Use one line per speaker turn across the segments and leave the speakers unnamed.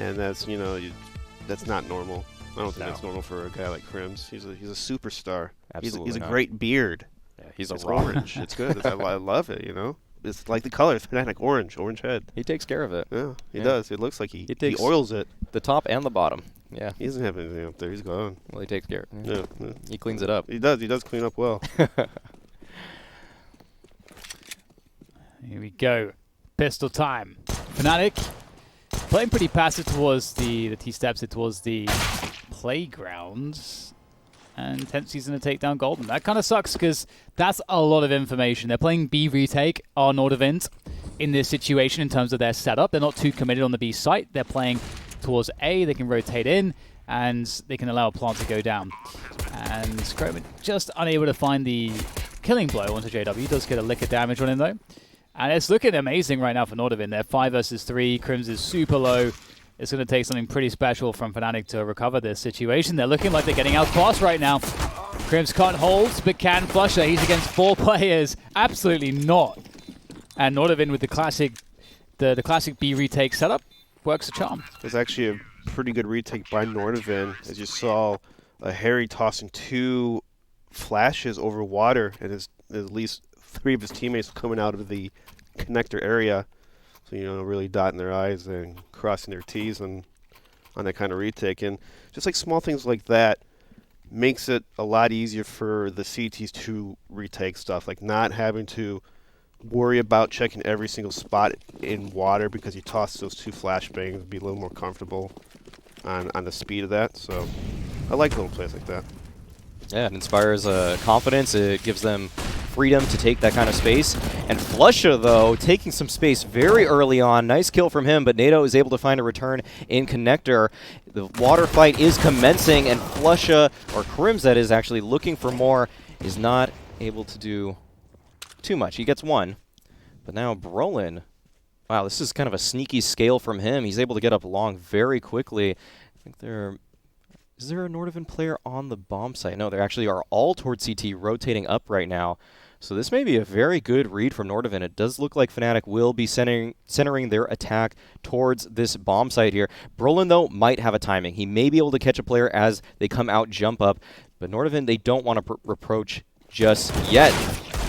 and that's that's not normal. I don't think that's normal for a guy like Crims. He's a superstar.
Absolutely
he's a
not.
great beard.
Yeah, he's
it's
a rock.
orange. It's good. I love it. It's like the color. It's Fnatic orange head.
He takes care of it.
Yeah, he does. It looks like he oils it.
The top and the bottom. Yeah.
He doesn't have anything up there. He's gone.
Well, he takes care.
Yeah.
He cleans it up.
He does. He does clean up well.
Here we go. Pistol time. Fnatic playing pretty passive towards the T-steps it towards the playgrounds. And Tensi's going to take down Golden. That kind of sucks because that's a lot of information. They're playing B retake on Nordavind in this situation in terms of their setup. They're not too committed on the B site. They're playing towards A. They can rotate in and they can allow a plant to go down. And Croman just unable to find the killing blow onto JW. He does get a lick of damage on him though. And it's looking amazing right now for Nordavind. They're 5 versus 3. Crims is super low. It's going to take something pretty special from Fnatic to recover this situation. They're looking like they're getting outclassed right now. Crims can't hold, but can Flusher. He's against 4 players. Absolutely not. And Nordavind with the classic B retake setup works a charm.
It's actually a pretty good retake by Nordavind, as you saw a Harry tossing 2 flashes over water, and at least 3 of his teammates coming out of the connector area. So, really dotting their I's and crossing their T's on that kind of retake. And just like small things like that makes it a lot easier for the CTs to retake stuff, like not having to worry about checking every single spot in water because you toss those 2 flashbangs, be a little more comfortable on the speed of that. So I like little plays like that.
Yeah, it inspires confidence. It gives them freedom to take that kind of space. And Flusha, though, taking some space very early on. Nice kill from him, but NATO is able to find a return in connector. The water fight is commencing, and Flusha, or Crims that is actually looking for more, is not able to do too much. He gets 1. But now Brolin, wow, this is kind of a sneaky scale from him. He's able to get up long very quickly. I think is there a Nordavind player on the bomb site? No, they actually are all towards CT, rotating up right now. So this may be a very good read from Nordavind. It does look like Fnatic will be centering their attack towards this bomb site here. Brolin, though, might have a timing. He may be able to catch a player as they come out, jump up. But Nordavind, they don't want to reproach just yet.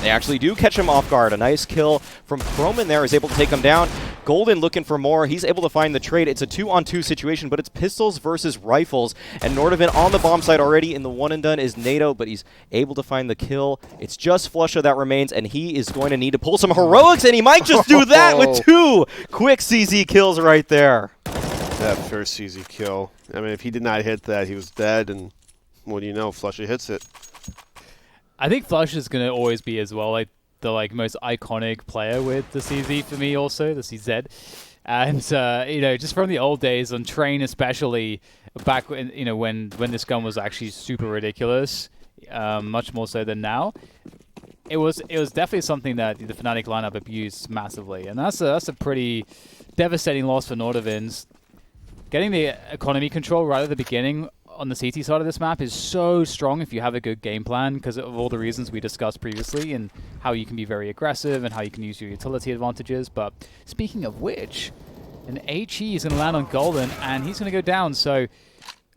They actually do catch him off guard. A nice kill from Croman there is able to take him down. Golden looking for more. He's able to find the trade. It's a 2-on-2 situation, but it's pistols versus rifles. And Nordavind on the bomb site already in the one and done is NATO, but he's able to find the kill. It's just Flusha that remains, and he is going to need to pull some heroics, and he might just do that with 2 quick CZ kills right there.
That first CZ kill. I mean, if he did not hit that, he was dead, and what do you know? Flusha hits it.
I think Flush is going to always be as well the most iconic player with the CZ for me also, the CZ. And, just from the old days on Train especially, back when, when this gun was actually super ridiculous, much more so than now, it was definitely something that the Fnatic lineup abused massively. And that's a pretty devastating loss for Nordavind. Getting the economy control right at the beginning on the CT side of this map is so strong if you have a good game plan because of all the reasons we discussed previously and how you can be very aggressive and how you can use your utility advantages. But speaking of which, an HE is going to land on Golden and he's going to go down. So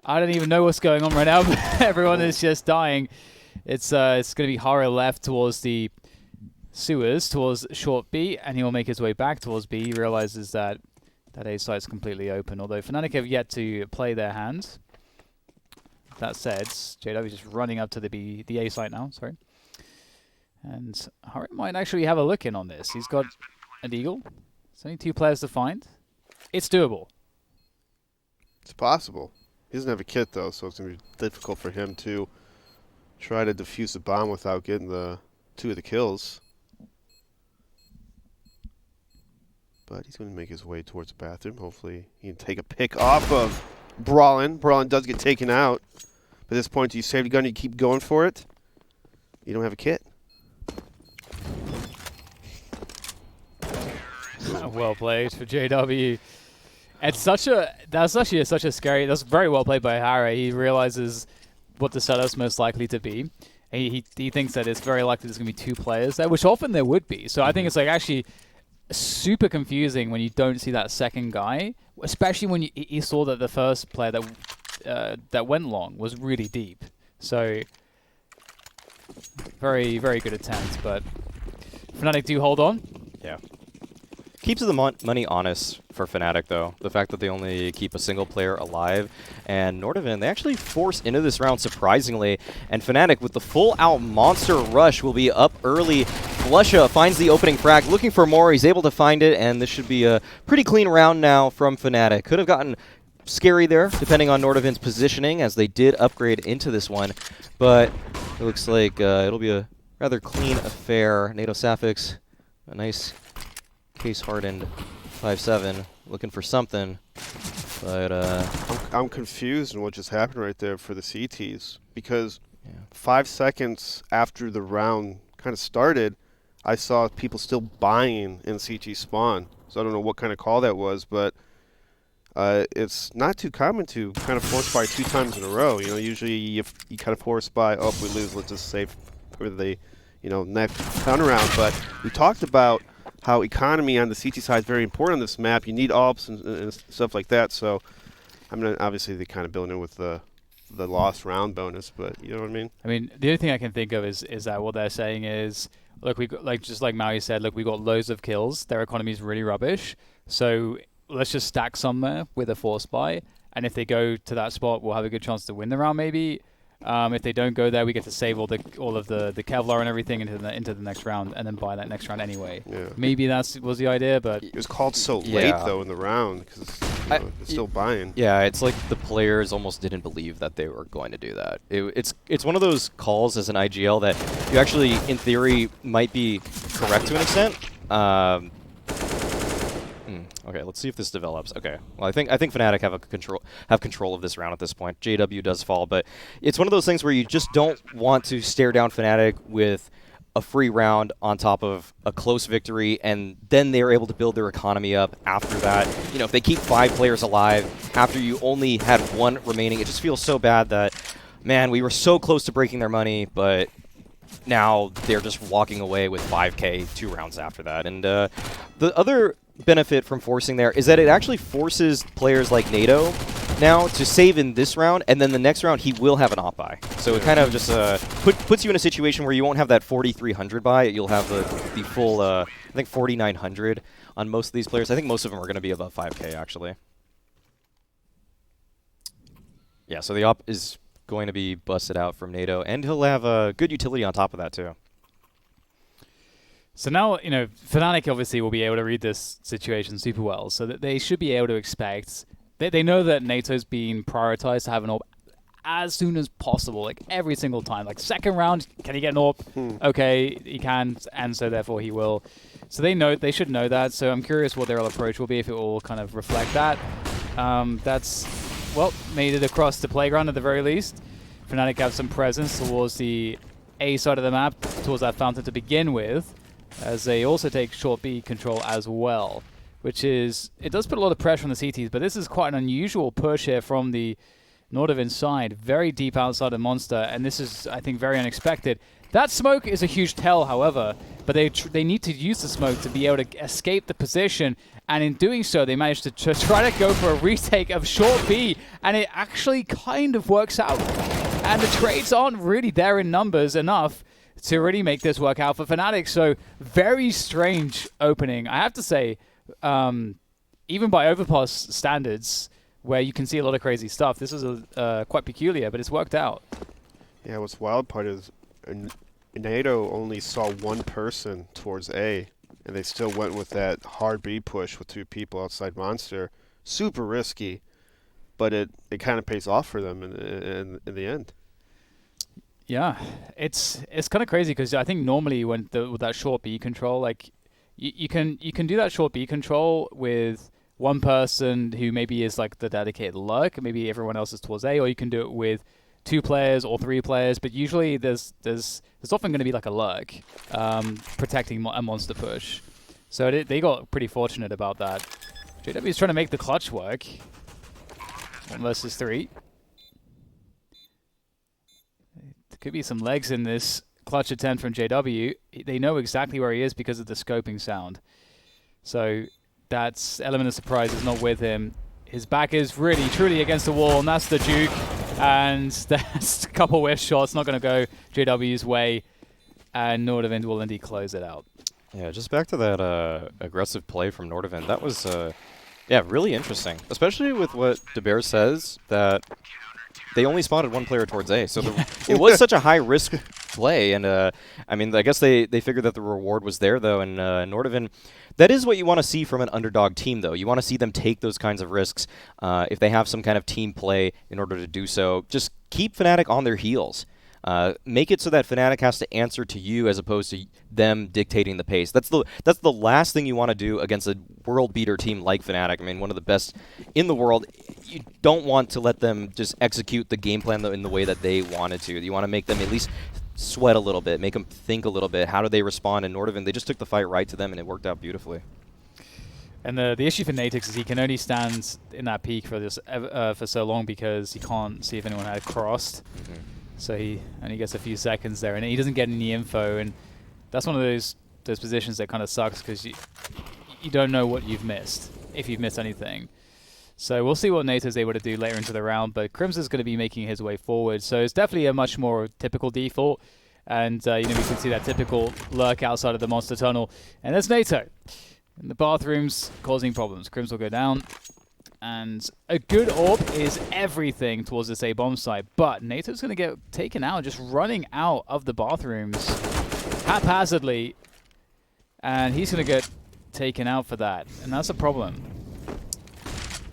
I don't even know what's going on right now. Everyone is just dying. It's going to be Haro left towards the sewers, towards short B, and he'll make his way back towards B. He realizes that A site's completely open, although Fnatic have yet to play their hand. That said, JW is just running up to the A site now, sorry. And Haro might actually have a look in on this. He's got a Deagle. There's only 2 players to find. It's doable.
It's possible. He doesn't have a kit, though, so it's going to be difficult for him to try to defuse the bomb without getting the 2 of the kills. But he's going to make his way towards the bathroom. Hopefully he can take a pick off of Brolin. Brolin does get taken out. But at this point, do you save the gun and you keep going for it? You don't have a kit.
Well played for JW. It's such a scary. That's very well played by Haro. He realizes what the setup's most likely to be. He thinks that it's very likely there's going to be 2 players there, which often there would be. So I think it's like actually super confusing when you don't see that second guy, especially when you saw that the first player that went long was really deep. So very, very good attempt, but Fnatic do hold on.
Yeah. Keeps the money honest for Fnatic, though. The fact that they only keep a single player alive. And Nordavind, they actually force into this round, surprisingly. And Fnatic, with the full-out monster rush, will be up early. Flusha finds the opening frag, looking for more. He's able to find it, and this should be a pretty clean round now from Fnatic. Could have gotten scary there, depending on Nordavind's positioning, as they did upgrade into this one. But it looks like it'll be a rather clean affair. NATO Sapphics, a nice case-hardened 5-7, looking for something, but
I'm confused in what just happened right there for the CTs, because 5 seconds after the round kind of started, I saw people still buying in CT spawn. So I don't know what kind of call that was, but it's not too common to kind of force buy 2 times in a row. You know, usually you kind of force buy, oh, if we lose, let's just save for the, next turnaround. But we talked about how economy on the CT side is very important on this map. You need AWPs and stuff like that. So, I mean, obviously they kind of build in with the lost round bonus, but you know what I mean?
I mean, the only thing I can think of is that what they're saying is, look, just like Maui said, look, we got loads of kills. Their economy is really rubbish. So let's just stack somewhere with a force buy, and if they go to that spot, we'll have a good chance to win the round maybe. If they don't go there, we get to save all of the Kevlar and everything into the next round, and then buy that next round anyway.
Yeah.
Maybe that was the idea, but
it was called so late though in the round because it's still buying.
Yeah, it's like the players almost didn't believe that they were going to do that. It's one of those calls as an IGL that you actually, in theory, might be correct to an extent. Okay, let's see if this develops. Okay, well, I think Fnatic have control of this round at this point. JW does fall, but it's one of those things where you just don't want to stare down Fnatic with a free round on top of a close victory, and then they're able to build their economy up after that. You know, if they keep 5 players alive after you only had 1 remaining, it just feels so bad that, man, we were so close to breaking their money, but now they're just walking away with 5K 2 rounds after that. And the other benefit from forcing there is that it actually forces players like NATO now to save in this round, and then the next round he will have an op buy. So it kind of just puts you in a situation where you won't have that 4,300 buy. You'll have the full, I think 4,900 on most of these players. I think most of them are going to be above 5K actually. Yeah, so the op is going to be busted out from NATO, and he'll have a good utility on top of that too.
So now, Fnatic obviously will be able to read this situation super well, so that they should be able to expect. They know that NATO's being prioritized to have an AWP as soon as possible, like every single time. Like second round, can he get an AWP? Okay, he can, and so therefore he will. So they should know that. So I'm curious what their approach will be, if it will kind of reflect that. That's, well, made it across the playground at the very least. Fnatic have some presence towards the A side of the map, towards that fountain to begin with, as they also take short B control as well, which is, it does put a lot of pressure on the CTs, but this is quite an unusual push here from the Nordavind side, very deep outside of Monster, and this is, I think, very unexpected. That smoke is a huge tell, however, but they need to use the smoke to be able to escape the position, and in doing so, they managed to try to go for a retake of short B, and it actually kind of works out. And the trades aren't really there in numbers enough to really make this work out for Fnatic. So very strange opening. I have to say, even by Overpass standards, where you can see a lot of crazy stuff, this is quite peculiar, but it's worked out.
Yeah, what's the wild part is NATO only saw 1 person towards A, and they still went with that hard B push with 2 people outside Monster. Super risky, but it kind of pays off for them in the end.
Yeah, it's kind of crazy, because I think normally with that short B control, like you can do that short B control with 1 person who maybe is like the dedicated lurk, maybe everyone else is towards A, or you can do it with 2 players or 3 players. But usually there's often going to be like a lurk protecting a monster push. So they got pretty fortunate about that. JW is trying to make the clutch work. 1 versus 3. Could be some legs in this clutch attempt from JW. They know exactly where he is because of the scoping sound. So that's element of surprise is not with him. His back is really, truly against the wall, and that's the Duke. And that's a couple whiff shots, not going to go JW's way. And Nordavind will indeed close it out.
Yeah, just back to that aggressive play from Nordavind. That was, yeah, really interesting. Especially with what DeBear says, that they only spotted one player towards A. So it was such a high-risk play. And, I mean, I guess they figured that the reward was there, though. And Nordavind, that is what you want to see from an underdog team, though. You want to see them take those kinds of risks if they have some kind of team play in order to do so. Just keep Fnatic on their heels. Make it so that Fnatic has to answer to you as opposed to them dictating the pace. That's the last thing you want to do against a world beater team like Fnatic. I mean, one of the best in the world. You don't want to let them just execute the game plan in the way that they wanted to. You want to make them at least sweat a little bit, make them think a little bit. How do they respond? And Nordavind, they just took the fight right to them, and it worked out beautifully.
And the issue for Natix is he can only stand in that peak for so long because he can't see if anyone had crossed. So he only gets a few seconds there, and he doesn't get any info. And that's one of those positions that kind of sucks because you don't know what you've missed, if you've missed anything. So we'll see what Nato is able to do later into the round, but Crimson's going to be making his way forward. So it's definitely a much more typical default. And, we can see that typical lurk outside of the monster tunnel. And there's Nato in the bathrooms causing problems. Crims will go down. And a good AWP is everything towards this A-bomb site. But Nato's going to get taken out, just running out of the bathrooms haphazardly. And he's going to get taken out for that. And that's a problem.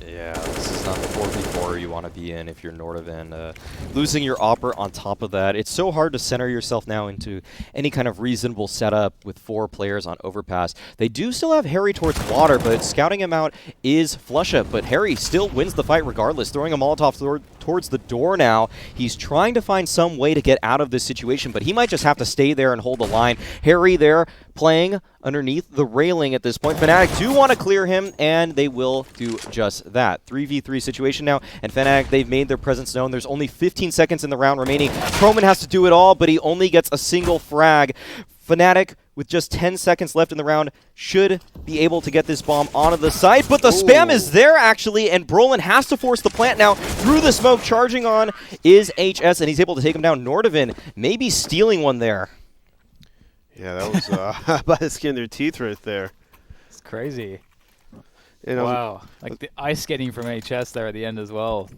Yeah, this is not the 4v4 you want to be in if you're Nordavind. Losing your Opera on top of that, it's so hard to center yourself now into any kind of reasonable setup with 4 players on Overpass. They do still have Harry towards water, but scouting him out is Flusha. But Harry still wins the fight regardless, throwing a Molotov towards the door now. He's trying to find some way to get out of this situation, but he might just have to stay there and hold the line. Harry there playing underneath the railing at this point. Fnatic do want to clear him, and they will do just that. 3v3 situation now, and Fnatic, they've made their presence known. There's only 15 seconds in the round remaining. Croman has to do it all, but he only gets a single frag. Fnatic, with just 10 seconds left in the round, should be able to get this bomb onto the site, but the spam is there, actually, and Brolin has to force the plant now through the smoke. Charging on is HS, and he's able to take him down. Nordavind maybe stealing one there.
Yeah, that was by the skin of their teeth right there.
It's crazy.
And
wow. Like the ice skating from HS there at the end as well.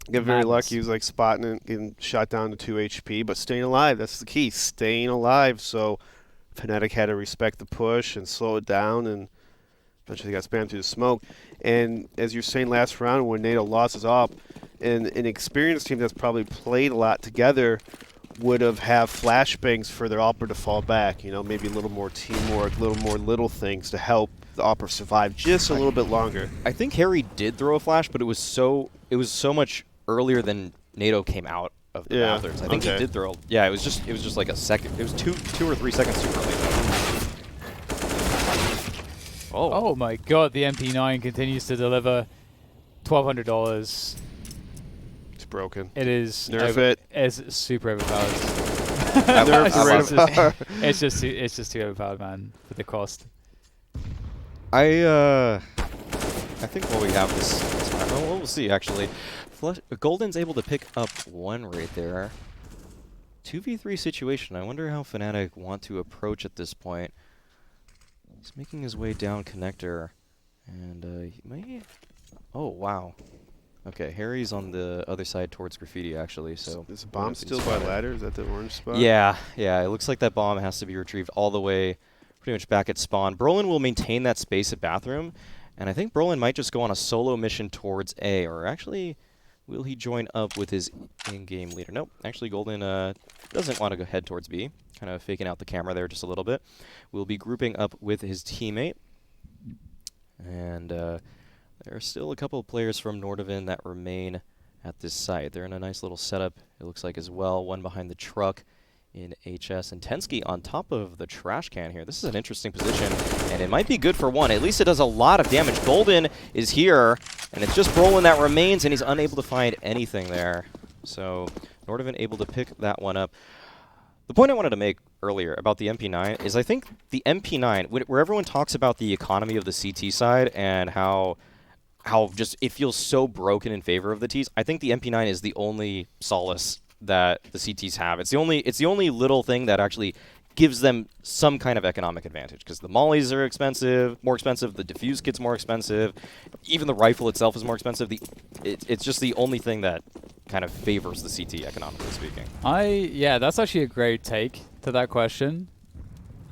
Get very lucky. He was like spotting it, getting shot down to 2 HP, but staying alive. That's the key, staying alive. So Fnatic had to respect the push and slow it down, and eventually got spammed through the smoke. And as you're saying last round, when NATO lost his op, and an experienced team that's probably played a lot together would have flashbangs for their opera to fall back. You know, maybe a little more teamwork, a little more little things to help the opera survive just a little bit longer.
I think Harry did throw a flash, but it was so much earlier than NATO came out of the bathrooms. I think he did throw. Yeah, it was just like a second. It was two or 3 seconds too early.
Oh my God! The MP9 continues to deliver $1,200.
It's broken.
It is.
Nerf it.
It's super overpowered. It's just too overpowered, man, for the cost.
I think what we have this time, well, we'll see actually. Golden's able to pick up one right there. 2v3 situation. I wonder how Fnatic want to approach at this point. He's making his way down connector, and he may. Oh wow. Okay, Harry's on the other side towards Graffiti actually. So
is the bomb still by ladder? Is that the orange spot?
Yeah. It looks like that bomb has to be retrieved all the way, pretty much back at spawn. Brolin will maintain that space at bathroom, and I think Brolin might just go on a solo mission towards A, or actually, will he join up with his in-game leader? Nope. Actually, Golden doesn't want to go head towards B. Kind of faking out the camera there just a little bit. We'll be grouping up with his teammate. And there are still a couple of players from Nordavind that remain at this site. They're in a nice little setup, it looks like, as well. One behind the truck in HS, and Tensky on top of the trash can here. This is an interesting position, and it might be good for one. At least it does a lot of damage. Golden is here, and it's just Brolin that remains, and he's unable to find anything there. So Nordavind able to pick that one up. The point I wanted to make earlier about the MP9 is I think the MP9, where everyone talks about the economy of the CT side and how just it feels so broken in favor of the Ts, I think the MP9 is the only solace that the CTs have. It's the only little thing that actually gives them some kind of economic advantage, because the mollies are more expensive, the diffuse kit's more expensive, even the rifle itself is more expensive. It's just the only thing that kind of favors the CT economically speaking.
Yeah, that's actually a great take to that question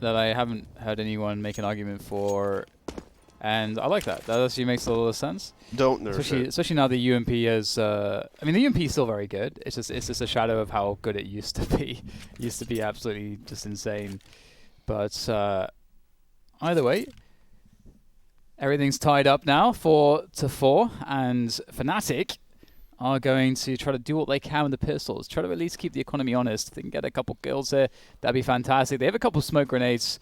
that I haven't heard anyone make an argument for, and I like that. That actually makes a lot of sense.
Don't nerf it.
Especially now the UMP is. I mean, the UMP is still very good. It's just a shadow of how good it used to be. It used to be absolutely just insane. But either way, everything's tied up now 4-4, and Fnatic are going to try to do what they can with the pistols, try to at least keep the economy honest. If they can get a couple kills here, that'd be fantastic. They have a couple smoke grenades,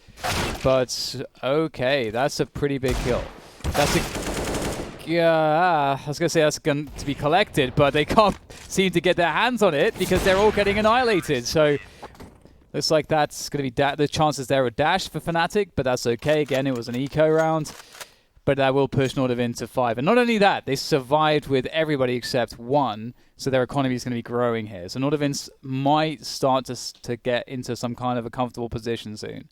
but okay, that's a pretty big kill. That's I was going to say that's going to be collected, but they can't seem to get their hands on it because they're all getting annihilated. So looks like that's going to be the chances there are dashed for Fnatic, but that's okay. Again, it was an eco round. But that will push Nordavind to 5. And not only that, they survived with everybody except one, so their economy is going to be growing here. So Nordavind might start to get into some kind of a comfortable position soon.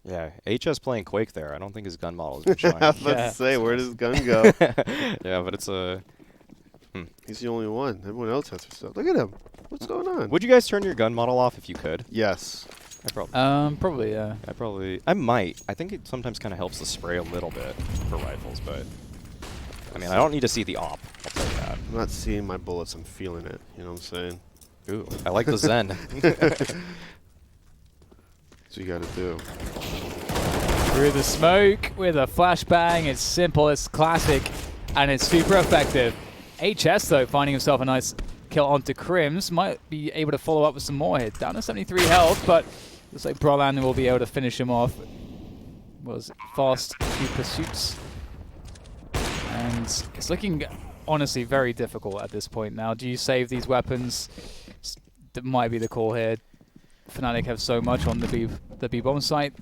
Yeah, HS playing Quake there. I don't think his gun model has been showing.
I was about to say, where does his gun go?
Yeah, but it's a...
He's the only one. Everyone else has their stuff. Look at him. What's going on?
Would you guys turn your gun model off if you could?
Yes.
Probably, yeah.
I might. I think it sometimes kind of helps to spray a little bit for rifles, but I mean, I don't need to see the op. I'll tell you that.
I'm not seeing my bullets. I'm feeling it. You know what I'm saying?
Ooh, I like the Zen.
That's what you got to do.
Through the smoke with a flashbang. It's simple, it's classic, and it's super effective. HS, though, finding himself a nice kill onto Crims. Might be able to follow up with some more here. Down to 73 health, but looks like Brolan will be able to finish him off. Was fast few pursuits. And it's looking, honestly, very difficult at this point now. Do you save these weapons? That might be the call here. Fnatic have so much on the B-bomb site.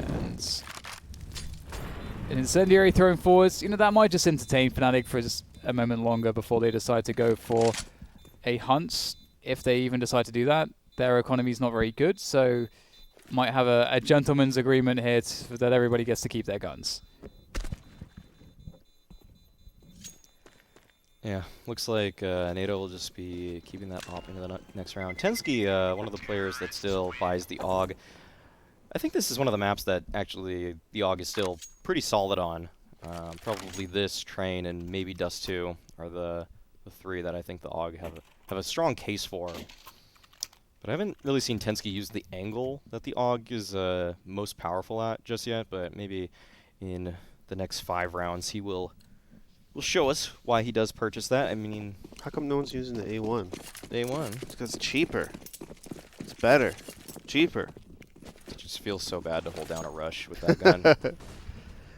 And an incendiary thrown forwards. You know, that might just entertain Fnatic for just a moment longer before they decide to go for a hunt. If they even decide to do that, their economy is not very good, so might have a gentleman's agreement here that everybody gets to keep their guns.
Yeah, looks like NATO will just be keeping that pop into the next round. Tensky, one of the players that still buys the AUG. I think this is one of the maps that actually the AUG is still pretty solid on. Probably this, Train, and maybe Dust 2 are the three that I think the AUG have a strong case for. But I haven't really seen Tensky use the angle that the AUG is most powerful at just yet, but maybe in the next 5 rounds he will show us why he does purchase that. I mean...
How come no one's using the A1?
The A1?
It's because it's cheaper. It's better. Cheaper.
It just feels so bad to hold down a rush with that gun.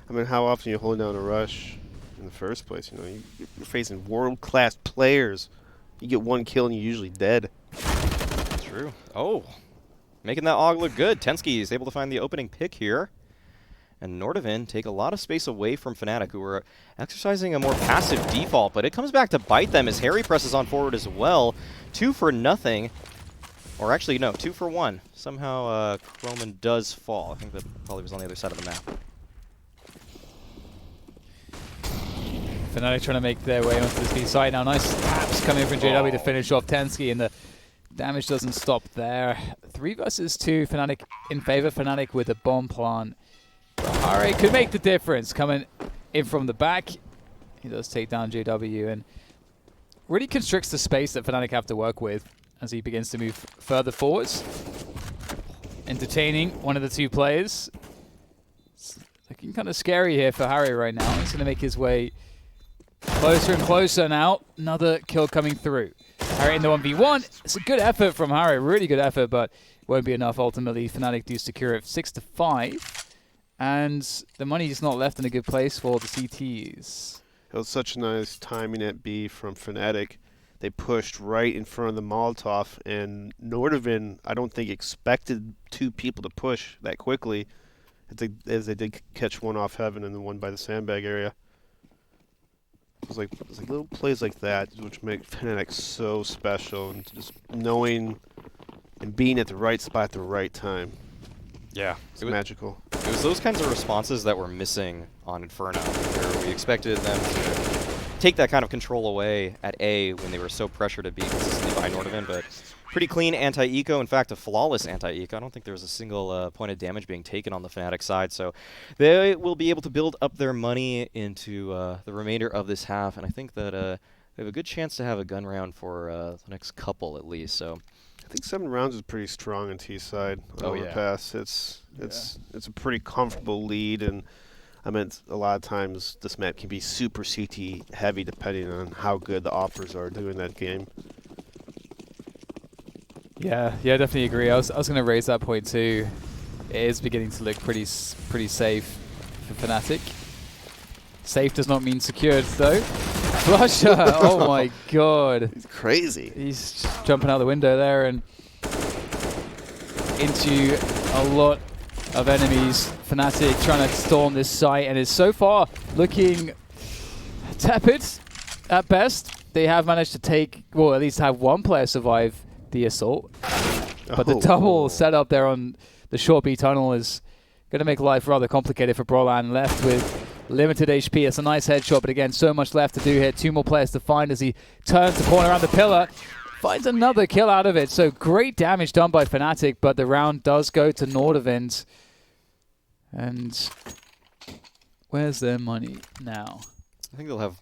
I mean, how often you hold down a rush in the first place? You know, you're facing world-class players. You get one kill and you're usually dead.
True. Oh, making that AUG look good. Tensky is able to find the opening pick here. And Nordavind take a lot of space away from Fnatic, who are exercising a more passive default, but it comes back to bite them as Harry presses on forward as well. 2 for nothing. Or actually, no, 2 for 1. Somehow, Croman does fall. I think that probably was on the other side of the map.
Fnatic trying to make their way onto this B site now. Nice taps coming from JW to finish off Tensky, and the damage doesn't stop there. 3 versus 2, Fnatic in favor. Fnatic with a bomb plant. Harry could make the difference coming in from the back. He does take down JW and really constricts the space that Fnatic have to work with as he begins to move further forwards. Entertaining one of the 2 players. It's looking kind of scary here for Harry right now. He's going to make his way closer and closer now. Another kill coming through. Harry in the 1v1. It's a good effort from Harry. Really good effort, but won't be enough ultimately. Fnatic do secure it 6-5. And the money is not left in a good place for the CTs.
It was such nice timing at B from Fnatic. they pushed right in front of the Molotov, and Nordavind, I don't think expected two people to push that quickly, as they did catch one off heaven and then one by the sandbag area. It's like little plays like that which make Fnatic so special, and just knowing and being at the right spot at the right time.
Yeah,
It's magical.
It was those kinds of responses that were missing on Inferno, where we expected them to take that kind of control away at A when they were so pressured to be consistently by Nordavind, but pretty clean anti-eco. In fact, a flawless anti-eco. I don't think there was a single point of damage being taken on the Fnatic side, so they will be able to build up their money into the remainder of this half, and I think that they have a good chance to have a gun round for the next couple at least. So
I think 7 rounds is pretty strong on T side.
Oh, yeah.
Overpass. It's a pretty comfortable lead, and I mean a lot of times this map can be super CT heavy depending on how good the offers are doing that game.
Yeah, definitely agree. I was going to raise that point too. It is beginning to look pretty safe for Fnatic. Safe does not mean secured though. Flusher! Oh my god.
He's crazy.
He's just jumping out the window there and into a lot of enemies. Fnatic trying to storm this site and is so far looking tepid at best. They have managed to take, well, at least have one player survive the assault. But the double setup there on the short B tunnel is going to make life rather complicated for Brolan, left with limited HP. It's a nice headshot, but again, so much left to do here. 2 more players to find as he turns the corner around the pillar. Finds another kill out of it. So great damage done by Fnatic, but the round does go to Nordavind. And where's their money now?
I think they'll have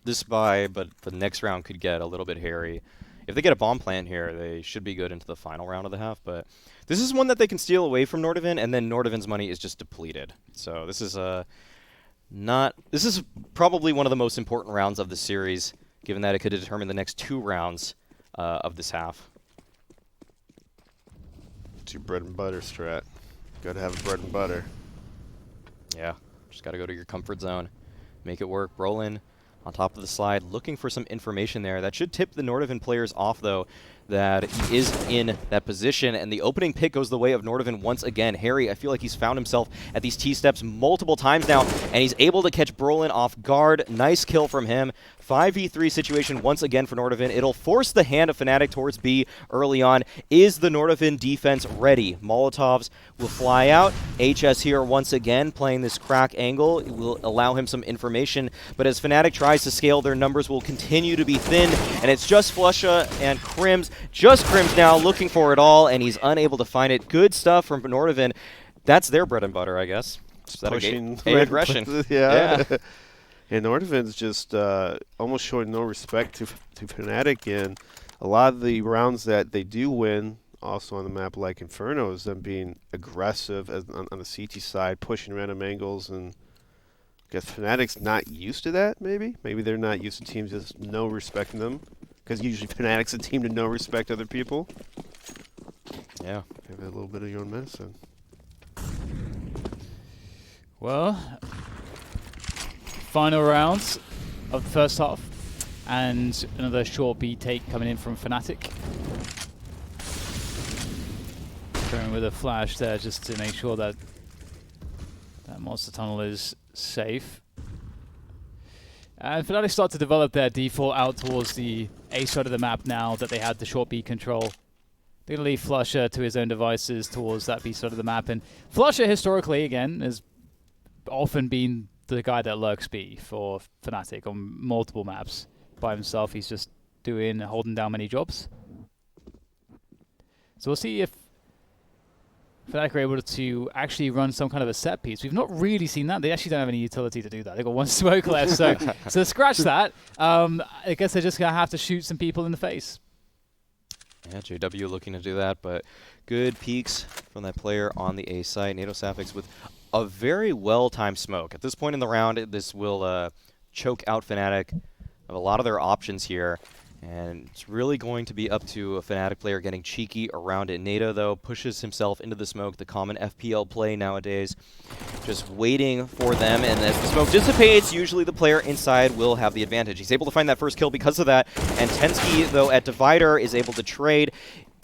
this buy, but the next round could get a little bit hairy. If they get a bomb plant here, they should be good into the final round of the half, but this is one that they can steal away from Nordavind, and then Nordavind's money is just depleted. So this is this is probably one of the most important rounds of the series, given that it could determine the next 2 rounds of this half.
It's your bread and butter strat. Gotta have bread and butter.
Yeah, just gotta go to your comfort zone, make it work. Brolin on top of the slide, looking for some information there. That should tip the Nordavind players off, though, that he is in that position, and the opening pick goes the way of Nordavind once again. Harry, I feel like he's found himself at these T-steps multiple times now, and he's able to catch Brolin off guard. Nice kill from him. 5v3 situation once again for Nordavind. It'll force the hand of Fnatic towards B early on. Is the Nordavind defense ready? Molotovs will fly out. HS here once again playing this crack angle. It will allow him some information, but as Fnatic tries to scale, their numbers will continue to be thin, and it's just Flusha and Crims. Just Crims now looking for it all, and he's unable to find it. Good stuff from Nordavind. That's their bread and butter, I guess. Is that
Pushing
a aggression?
Yeah. And Nordavind's just almost showing no respect to Fnatic, and a lot of the rounds that they do win, also on the map like Inferno, is them being aggressive on the CT side, pushing random angles, and I guess Fnatic's not used to that, maybe? Maybe they're not used to teams just no respecting them, because usually Fnatic's a team to no respect other people.
Yeah.
Have a little bit of your own medicine.
Well, final rounds of the first half, and another short B take coming in from Fnatic. Going with a flash there just to make sure that that monster tunnel is safe. And Fnatic start to develop their default out towards the A side of the map now that they had the short B control. They're going to leave Flusher to his own devices towards that B side of the map. And Flusher, historically, again, has often been the guy that lurks B for Fnatic on multiple maps. By himself, he's just holding down many jobs. So we'll see if Fnatic are able to actually run some kind of a set piece. We've not really seen that. They actually don't have any utility to do that. They've got 1 smoke left, so scratch that. I guess they're just going to have to shoot some people in the face.
Yeah, JW looking to do that, but good peeks from that player on the A side. NATO Sapphics with a very well-timed smoke. At this point in the round, this will choke out Fnatic of a lot of their options here. And it's really going to be up to a Fnatic player getting cheeky around it. Nada, though, pushes himself into the smoke, the common FPL play nowadays. Just waiting for them, and as the smoke dissipates, usually the player inside will have the advantage. He's able to find that first kill because of that, and Tensky, though, at Divider is able to trade.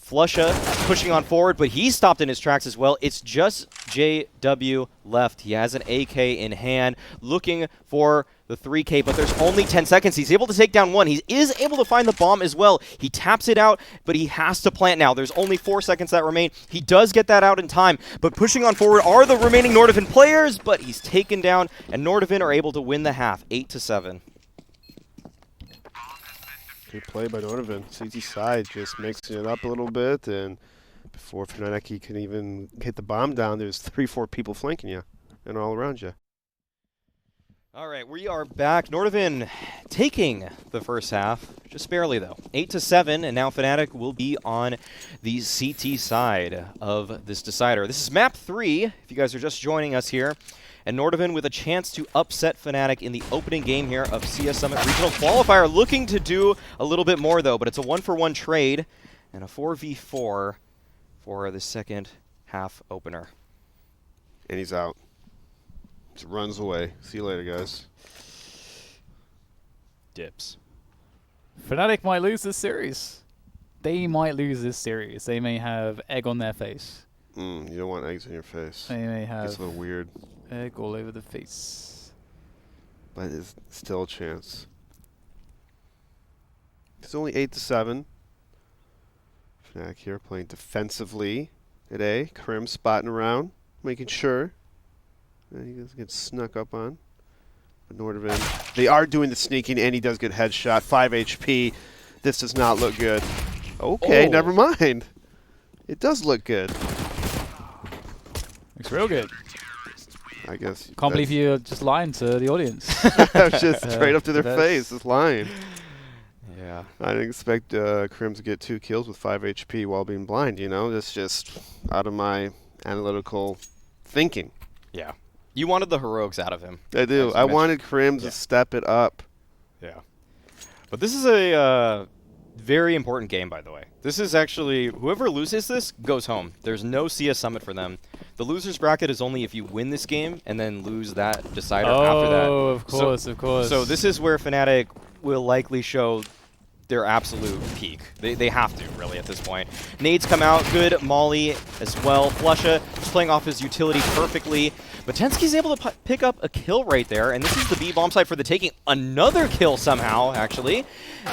Flusha pushing on forward, but he stopped in his tracks as well. It's just JW left. He has an AK in hand, looking for the 3K, but there's only 10 seconds. He's able to take down one. He is able to find the bomb as well. He taps it out, but he has to plant now. There's only 4 seconds that remain. He does get that out in time, but pushing on forward are the remaining Nordavind players, but he's taken down, and Nordavind are able to win the half, 8-7.
Good play by Nordavind. CT side just mixing it up a little bit, and before Fnatic can even hit the bomb down, there's 3-4 people flanking you and all around you.
All right, we are back. Nordavind taking the first half, just barely though. 8-7, and now Fnatic will be on the CT side of this decider. This is map 3, if you guys are just joining us here. And Nordavind with a chance to upset Fnatic in the opening game here of CS Summit Regional Qualifier. Looking to do a little bit more though, but it's a 1-for-1 trade and a 4v4 for the second half opener.
And he's out. Just runs away. See you later, guys.
Dips.
Fnatic might lose this series. They might lose this series. They may have egg on their face.
You don't want eggs on your face.
They may have
It's a little weird.
egg all over the face.
But it's still a chance. It's only 8-7. Fnatic here playing defensively today. Krim spotting around, making sure. He doesn't get snuck up on. But Nordavind, they are doing the sneaking, and he does get headshot. 5 HP. This does not look good. Okay, never mind. It does look good.
Looks real good.
I guess.
Can't believe you're just lying to the audience.
Just straight up to their face, just lying.
Yeah.
I didn't expect Krim to get 2 kills with 5 HP while being blind, you know? That's just out of my analytical thinking.
Yeah. You wanted the heroics out of him.
I do. I wanted Krim to step it up.
Yeah. But this is a very important game, by the way. This is actually, whoever loses this goes home. There's no CS Summit for them. The loser's bracket is only if you win this game and then lose that decider after that.
Oh, of course, of course.
So this is where Fnatic will likely show their absolute peak. They have to, really, at this point. Nades come out, good Molly as well. Flusha is playing off his utility perfectly. But Tensky's able to pick up a kill right there, and this is the B bomb site for the taking. Another kill somehow, actually.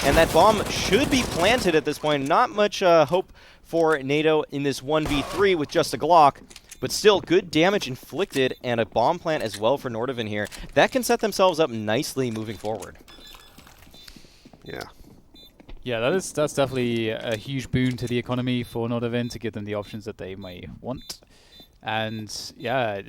And that bomb should be planted at this point. Not much hope for NATO in this 1v3 with just a Glock. But still, good damage inflicted, and a bomb plant as well for Nordavind here. That can set themselves up nicely moving forward.
Yeah.
Yeah, that's definitely a huge boon to the economy for Nordavind to give them the options that they may want. And yeah,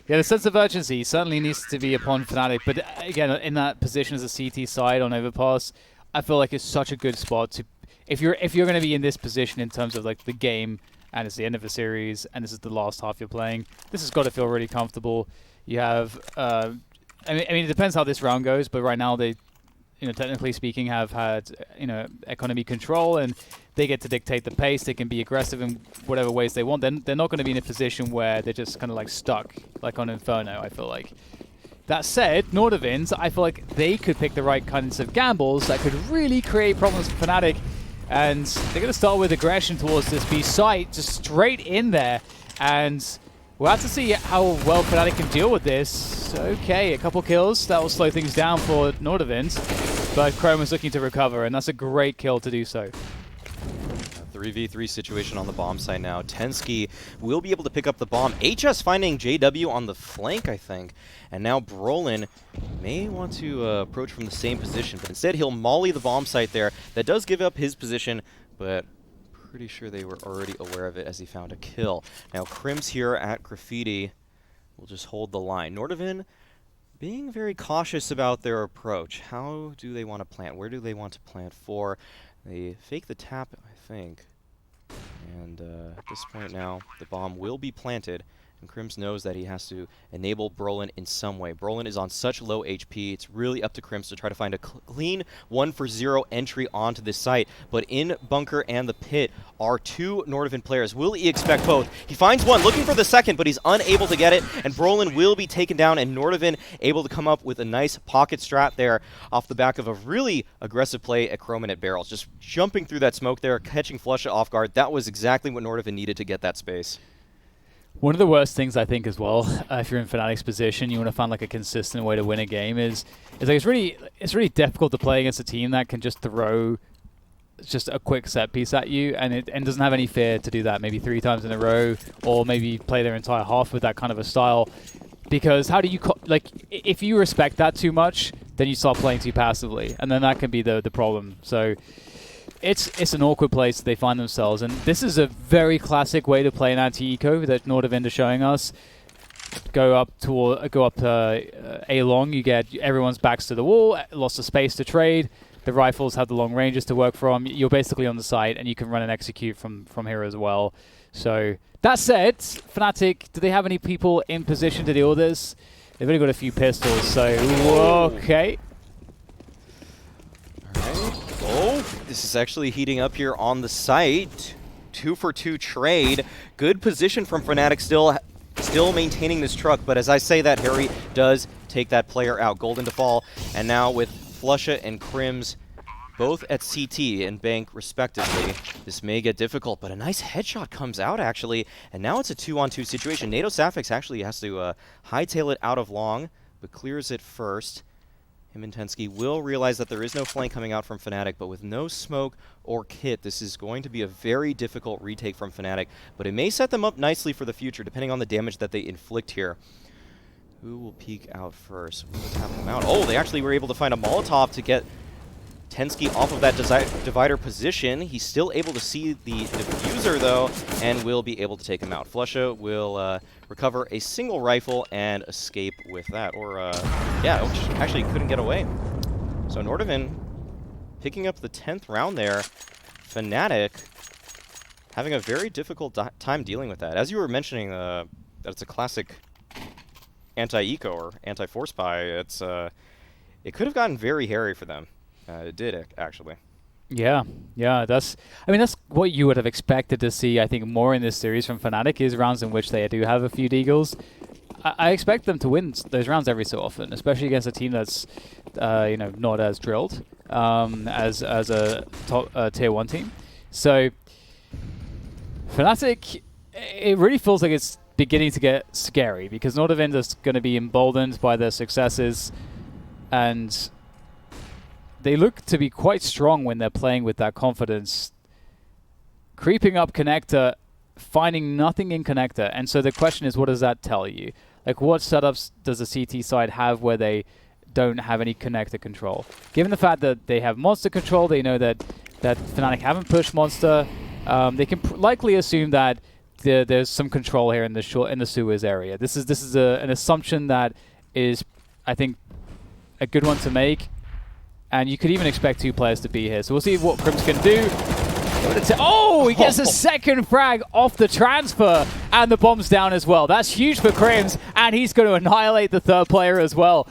the sense of urgency certainly needs to be upon Fnatic. But again, in that position as a CT side on Overpass, I feel like it's such a good spot to, if you're going to be in this position in terms of like the game, and it's the end of a series, and this is the last half you're playing. This has got to feel really comfortable. You have, I mean, it depends how this round goes, but right now they, technically speaking, have had, economy control, and they get to dictate the pace. They can be aggressive in whatever ways they want. Then they're not going to be in a position where they're just kind of like stuck, like on Inferno, I feel like. That said, Nordavind, I feel like they could pick the right kinds of gambles that could really create problems for Fnatic. And they're going to start with aggression towards this B site, just straight in there. And we'll have to see how well Fnatic can deal with this. Okay, a couple kills. That will slow things down for Nordavind. But Chrome is looking to recover, and that's a great kill to do so.
3v3 situation on the bomb site now. Tensky will be able to pick up the bomb. HS finding JW on the flank, I think. And now Brolin may want to approach from the same position, but instead he'll molly the bomb site there. That does give up his position, but pretty sure they were already aware of it as he found a kill. Now Krim's here at Graffiti will just hold the line. Nordavind being very cautious about their approach. How do they want to plant? Where do they want to plant for? They fake the tap, I think. And at this point now, the bomb will be planted. And Crims knows that he has to enable Brolin in some way. Brolin is on such low HP, it's really up to Crims to try to find a clean 1-for-0 entry onto this site. But in Bunker and the Pit are two Nordavind players. Will he expect both? He finds one, looking for the second, but he's unable to get it, and Brolin will be taken down, and Nordavind able to come up with a nice pocket strat there off the back of a really aggressive play at Chroman at Barrels. Just jumping through that smoke there, catching Flusha off guard. That was exactly what Nordavind needed to get that space.
One of the worst things I think as well, if you're in Fnatic's position, you want to find like a consistent way to win a game is like it's really difficult to play against a team that can just throw just a quick set piece at you and doesn't have any fear to do that maybe 3 times in a row, or maybe play their entire half with that kind of a style. Because how do you like if you respect that too much, then you start playing too passively, and then that can be the problem. So it's an awkward place they find themselves, and this is a very classic way to play an anti-eco that Nordavind are showing us. Go up A long, you get everyone's backs to the wall, lots of space to trade. The rifles have the long ranges to work from. You're basically on the site, and you can run and execute from here as well. So that said, Fnatic, do they have any people in position to deal with this? They've only got a few pistols, so okay.
Oh, this is actually heating up here on the site. 2-for-2 trade. Good position from Fnatic, still maintaining this truck, but as I say that, Harry does take that player out. Golden to fall, and now with Flusha and Crims both at CT and Bank respectively, this may get difficult, but a nice headshot comes out actually, and now it's a 2-on-2 situation. NATO Safix actually has to hightail it out of long, but clears it first. Him and Tensky will realize that there is no flank coming out from Fnatic, but with no smoke or kit, this is going to be a very difficult retake from Fnatic, but it may set them up nicely for the future, depending on the damage that they inflict here. Who will peek out first? We'll tap them out. Oh, they actually were able to find a Molotov to get Tensky off of that divider position. He's still able to see the diffuser, though, and will be able to take him out. Flusha will recover a single rifle and escape with that. Or, yeah, which actually couldn't get away. So Nordavind picking up the 10th round there. Fnatic having a very difficult time dealing with that. As you were mentioning, that it's a classic anti-eco or anti-force buy. It could have gotten very hairy for them. It did, actually.
Yeah, that's what you would have expected to see, I think, more in this series from Fnatic, is rounds in which they do have a few deagles. I expect them to win those rounds every so often, especially against a team that's, not as drilled as a top tier 1 team. So, Fnatic, it really feels like it's beginning to get scary, because Nordavind is going to be emboldened by their successes, and they look to be quite strong when they're playing with that confidence. Creeping up connector, finding nothing in connector. And so the question is, what does that tell you? Like, what setups does the CT side have where they don't have any connector control? Given the fact that they have monster control, they know that Fnatic haven't pushed monster. They can likely assume that there's some control here in the sewers area. This is an assumption that is, I think, a good one to make. And you could even expect 2 players to be here. So we'll see what Crims can do. Oh, he gets a second frag off the transfer, and the bomb's down as well. That's huge for Crims, and he's going to annihilate the 3rd player as well.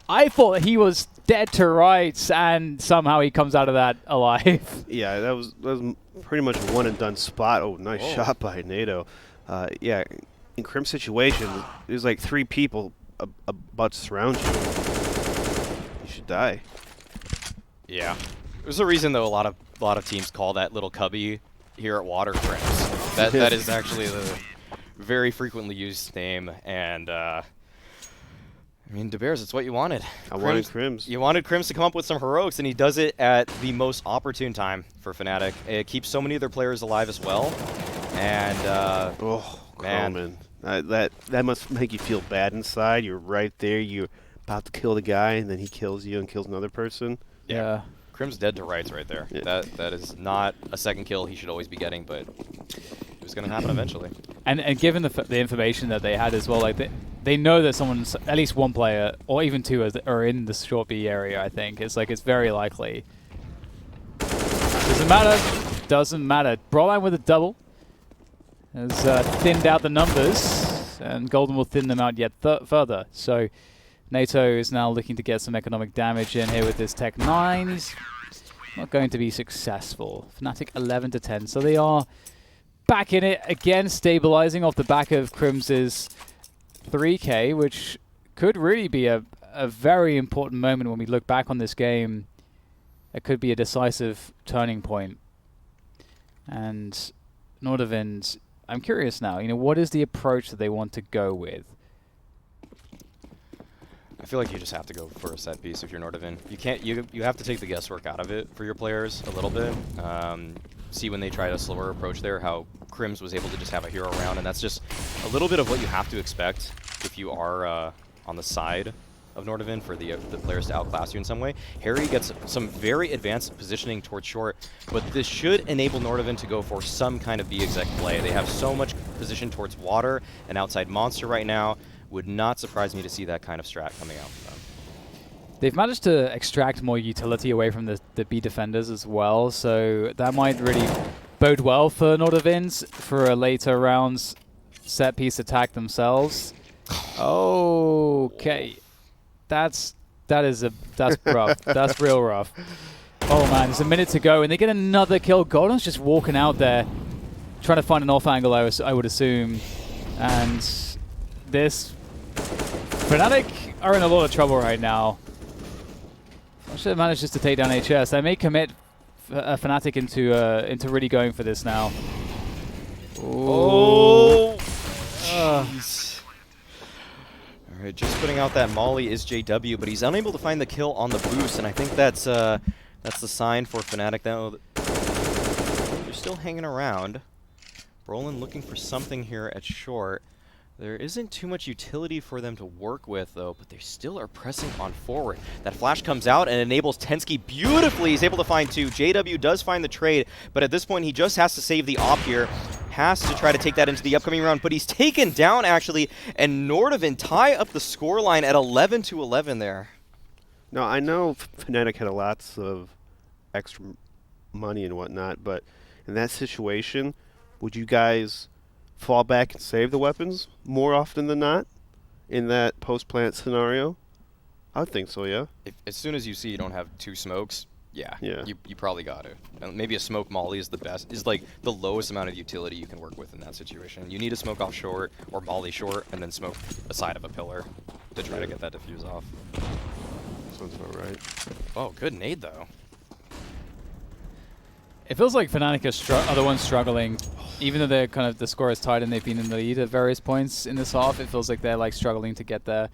I thought he was dead to rights, and somehow he comes out of that alive.
Yeah, that was pretty much a one-and-done spot. Oh, nice shot by NATO. Yeah, in Crim's situation, there's like 3 people about to surround you. You should die.
Yeah. There's a reason, though, a lot of teams call that little cubby here at Water Crims. That is actually the very frequently used name, and I mean, DeBears, it's what you wanted.
I wanted Crims.
You wanted Crims to come up with some heroics, and he does it at the most opportune time for Fnatic. It keeps so many of their players alive as well, and
oh,
man,
that must make you feel bad inside. You're right there. You're about to kill the guy, and then he kills you and kills another person.
Yeah.
Crim's dead to rights right there. Yeah. That is not a second kill he should always be getting, but it was going to happen eventually. And
given the information that they had as well, like they know that someone's, at least 1 player or even 2 are in the short B area. I think it's very likely. Doesn't matter. Broline with a double has thinned out the numbers. and Golden will thin them out yet further. So NATO is now looking to get some economic damage in here with this Tech 9. He's not going to be successful. Fnatic 11 to 10, so they are back in it again, stabilizing off the back of Crim's 3K, which could really be a very important moment when we look back on this game. It could be a decisive turning point. And Nordavind, I'm curious now, what is the approach that they want to go with?
I feel like you just have to go for a set piece if you're Nordavind. You can't. You have to take the guesswork out of it for your players a little bit. See when they tried a slower approach there, how Crims was able to just have a hero around, and that's just a little bit of what you have to expect if you are on the side of Nordavind for the players to outclass you in some way. Harry gets some very advanced positioning towards short, but this should enable Nordavind to go for some kind of B-exec play. They have so much position towards water and outside monster right now. Would not surprise me to see that kind of strat coming out from them.
They've managed to extract more utility away from the B defenders as well, so that might really bode well for Nordavind for a later rounds set piece attack themselves. Okay. That's rough. That's real rough. Oh man, there's a minute to go, and they get another kill. Golden's just walking out there, trying to find an off angle, I would assume. And this Fnatic are in a lot of trouble right now. I should have managed just to take down HS. I may commit Fnatic into really going for this now.
Oh, jeez. Alright, just putting out that Molly is JW, but he's unable to find the kill on the boost, and I think that's the sign for Fnatic now. They're still hanging around. Brolin looking for something here at short. There isn't too much utility for them to work with, though, but they still are pressing on forward. That flash comes out and enables Tensky beautifully. He's able to find two. JW does find the trade, but at this point, he just has to save the op here. Has to try to take that into the upcoming round, but he's taken down, actually, and Nordavind tie up the scoreline at 11 to 11 there.
Now, I know Fnatic had lots of extra money and whatnot, but in that situation, would you guys fall back and save the weapons more often than not in that post-plant scenario? I would think so, yeah.
As soon as you see you don't have two smokes, yeah. You probably got it. Maybe a smoke molly is the best, is like the lowest amount of utility you can work with in that situation. You need a smoke off short or molly short and then smoke a side of a pillar to try to get that diffuse off.
Sounds about right.
Oh, good nade though.
It feels like Fnatic are the ones struggling, even though they're kind of the score is tight and they've been in the lead at various points in this half. It feels like they're like struggling to get there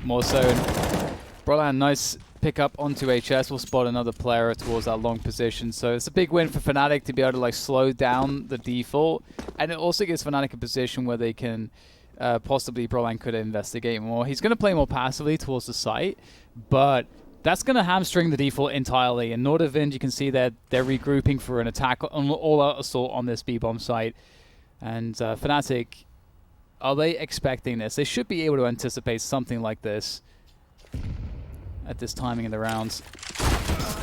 more so. And Brolan, nice pick up onto HS. Will spot another player towards that long position. So it's a big win for Fnatic to be able to like slow down the default, and it also gives Fnatic a position where they can possibly Brolan could investigate more. He's going to play more passively towards the site, but that's going to hamstring the default entirely. And Nordavind, you can see that they're regrouping for an attack, on all-out assault on this B-bomb site. And Fnatic, are they expecting this? They should be able to anticipate something like this at this timing in the rounds.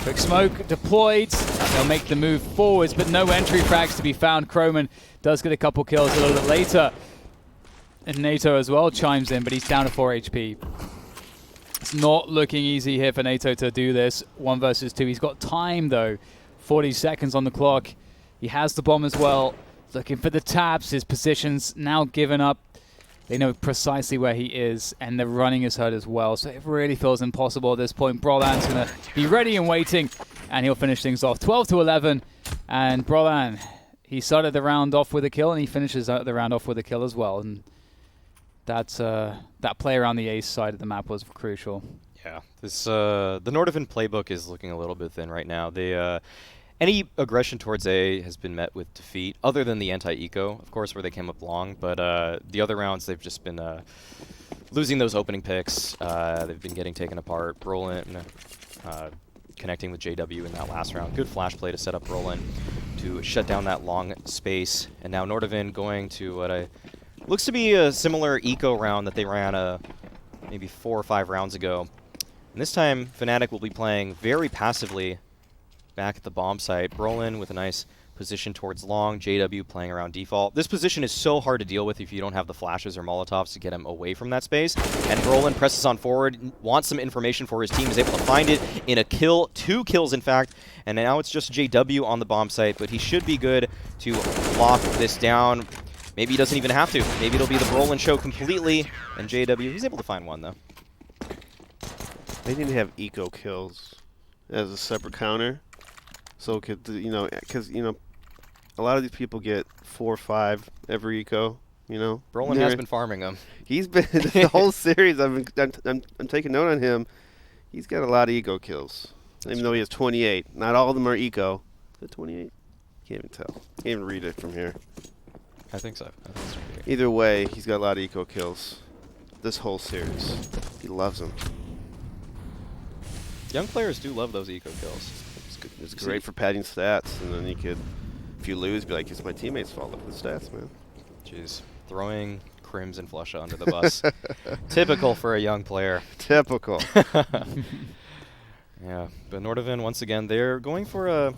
Quick smoke deployed. They'll make the move forwards, but no entry frags to be found. Croman does get a couple kills a little bit later. And NATO as well chimes in, but he's down to 4 HP. It's not looking easy here for NATO to do this. 1 versus 2. He's got time, though. 40 seconds on the clock. He has the bomb as well. Looking for the taps. His position's now given up. They know precisely where he is, and the running is hurt as well. So it really feels impossible at this point. Brolan's going to be ready and waiting, and he'll finish things off. 12 to 11, and Brolan, he started the round off with a kill, and he finishes the round off with a kill as well. And that's that play around the ace side of the map was crucial.
Yeah, this the Nordavind playbook is looking a little bit thin right now. They any aggression towards A has been met with defeat, other than the anti-eco, of course, where they came up long. But the other rounds, they've just been losing those opening picks. They've been getting taken apart. Brolin connecting with JW in that last round. Good flash play to set up Brolin to shut down that long space. And now Nordavind going to what looks to be a similar eco round that they ran maybe 4 or 5 rounds ago. And this time, Fnatic will be playing very passively back at the bomb site. Brolin with a nice position towards long. JW playing around default. This position is so hard to deal with if you don't have the flashes or Molotovs to get him away from that space. And Brolin presses on forward, wants some information for his team, is able to find it in a kill, 2 kills in fact, and now it's just JW on the bomb site, but he should be good to lock this down. Maybe he doesn't even have to. Maybe it'll be the Brolin show completely, and JW, he's able to find one though.
They didn't have eco kills as a separate counter, so could because a lot of these people get 4 or 5 every eco.
Brolin has been farming them.
He's been the whole series. I'm taking note on him. He's got a lot of eco kills, even though he has 28. Not all of them are eco. Is it 28? Can't even tell. Can't even read it from here.
I think so.
Either way, he's got a lot of eco kills. This whole series, he loves them.
Young players do love those eco kills.
It's great for padding stats, and then you could, if you lose, be like, it's my teammates' fault. Look at the stats, man.
Jeez. Throwing Crims and Flusha under the bus. Typical for a young player.
Typical.
Yeah, but Nordavind, once again, they're going for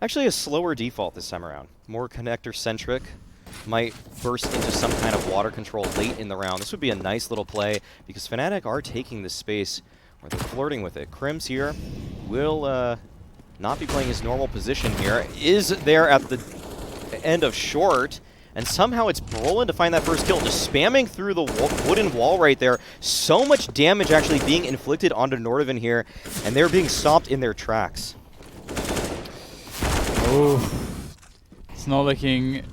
actually a slower default this time around. More connector-centric. Might burst into some kind of water control late in the round. This would be a nice little play, because Fnatic are taking this space where they're flirting with it. Crims here will not be playing his normal position here. Is there at the end of short, and somehow it's Brolin to find that first kill, just spamming through the wooden wall right there. So much damage actually being inflicted onto Nordavind here, and they're being stopped in their tracks.
Oh, it's not looking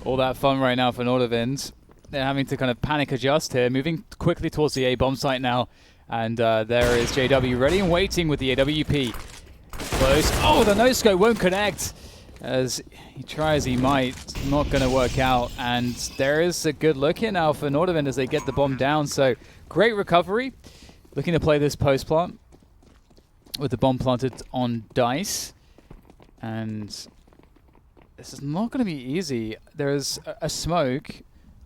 all that fun right now for Nordavind. They're having to kind of panic adjust here, moving quickly towards the A bomb site now. And there is JW ready and waiting with the AWP. Close. Oh, the no-scope won't connect. As he tries, he might. Not going to work out. And there is a good look here now for Nordavind as they get the bomb down. So great recovery. Looking to play this post plant with the bomb planted on Dice. And this is not going to be easy. There's a smoke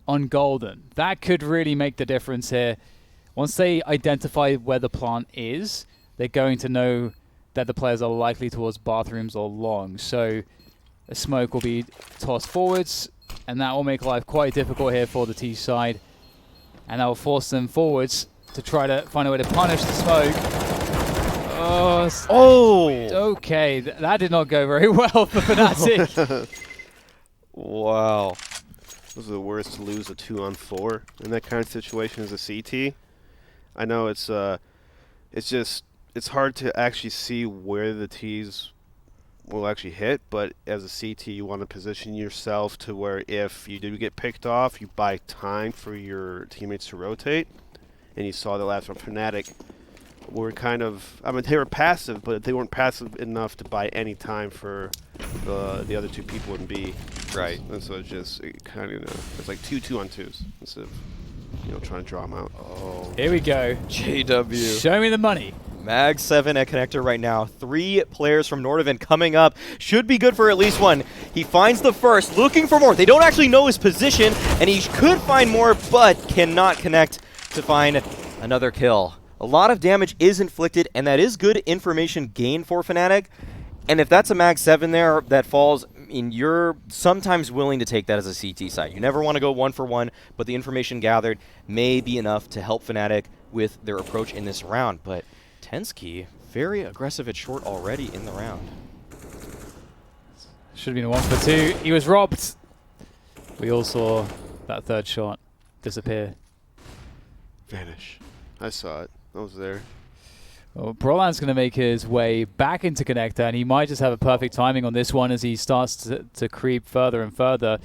on Golden. That could really make the difference here. Once they identify where the plant is, they're going to know that the players are likely towards bathrooms or long. So a smoke will be tossed forwards, and that will make life quite difficult here for the T side. And that will force them forwards to try to find a way to punish the smoke. Oh! Okay, that did not go very well for Fnatic.
Wow.
Those are the worst to lose a 2-on-4 in that kind of situation as a CT. I know it's hard to actually see where the T's will actually hit, but as a CT, you want to position yourself to where if you do get picked off, you buy time for your teammates to rotate. And you saw the last one, Fnatic were kind of, they were passive, but they weren't passive enough to buy any time for the other 2 people in B.
Right.
And so it's like 2 2-on-2s instead of trying to draw them out.
Oh.
Here we go.
JW.
Show me the money.
Mag 7 at connector right now. 3 players from Nordavind coming up. Should be good for at least one. He finds the first, looking for more. They don't actually know his position, and he could find more, but cannot connect to find another kill. A lot of damage is inflicted, and that is good information gained for Fnatic. And if that's a Mag 7 there that falls, you're sometimes willing to take that as a CT site. You never want to go 1-for-1, but the information gathered may be enough to help Fnatic with their approach in this round. But Tensky, very aggressive at short already in the round.
Should have been a 1-for-2. He was robbed. We all saw that third shot disappear.
Vanish. I saw it. I was there.
Well, Brolan's going to make his way back into connector, and he might just have a perfect timing on this one as he starts to creep further and further.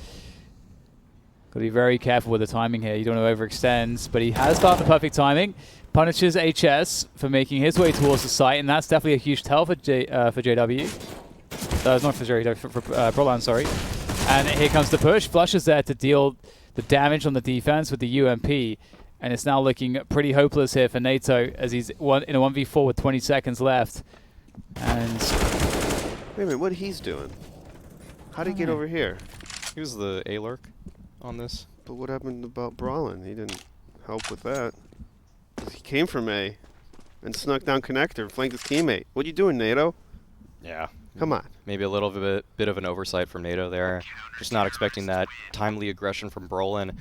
Got to be very careful with the timing here. You don't want to overextend, but he has got the perfect timing. Punishes HS for making his way towards the site, and that's definitely a huge tell for JW. Not for JW, for Brolan, sorry. And here comes the push. Flush is there to deal the damage on the defense with the UMP. And it's now looking pretty hopeless here for NATO as he's in a 1v4 with 20 seconds left. And
wait a minute, what he's doing? How did he get over here?
He was the A-lurk on this.
But what happened about Brawlin? He didn't help with that. He came from A and snuck down connector, flanked his teammate. What are you doing, NATO?
Yeah.
Come on.
Maybe a little bit of an oversight from NATO there. Just not expecting that timely aggression from Brolin.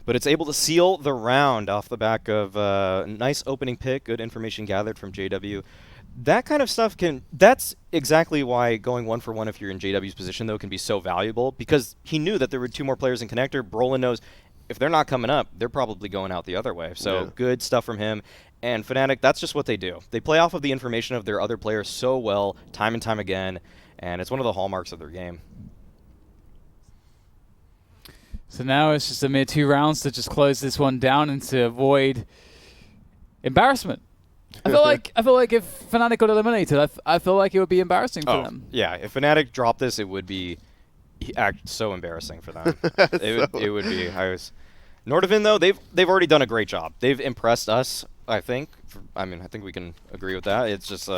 But it's able to seal the round off the back of a nice opening pick, good information gathered from JW. That kind of stuff that's exactly why going 1-for-1 if you're in JW's position, though, can be so valuable, because he knew that there were 2 more players in connector. Brolin knows if they're not coming up, they're probably going out the other way. So good stuff from him. And Fnatic, that's just what they do. They play off of the information of their other players so well, time and time again, and it's one of the hallmarks of their game.
So now it's just a mere 2 rounds to just close this one down and to avoid embarrassment. I feel like if Fnatic got eliminated, I feel like it would be embarrassing for them.
Yeah, if Fnatic dropped this, it would be so embarrassing for them. it would be. Nordavind, though, they've already done a great job. They've impressed us, I think. I think we can agree with that. It's just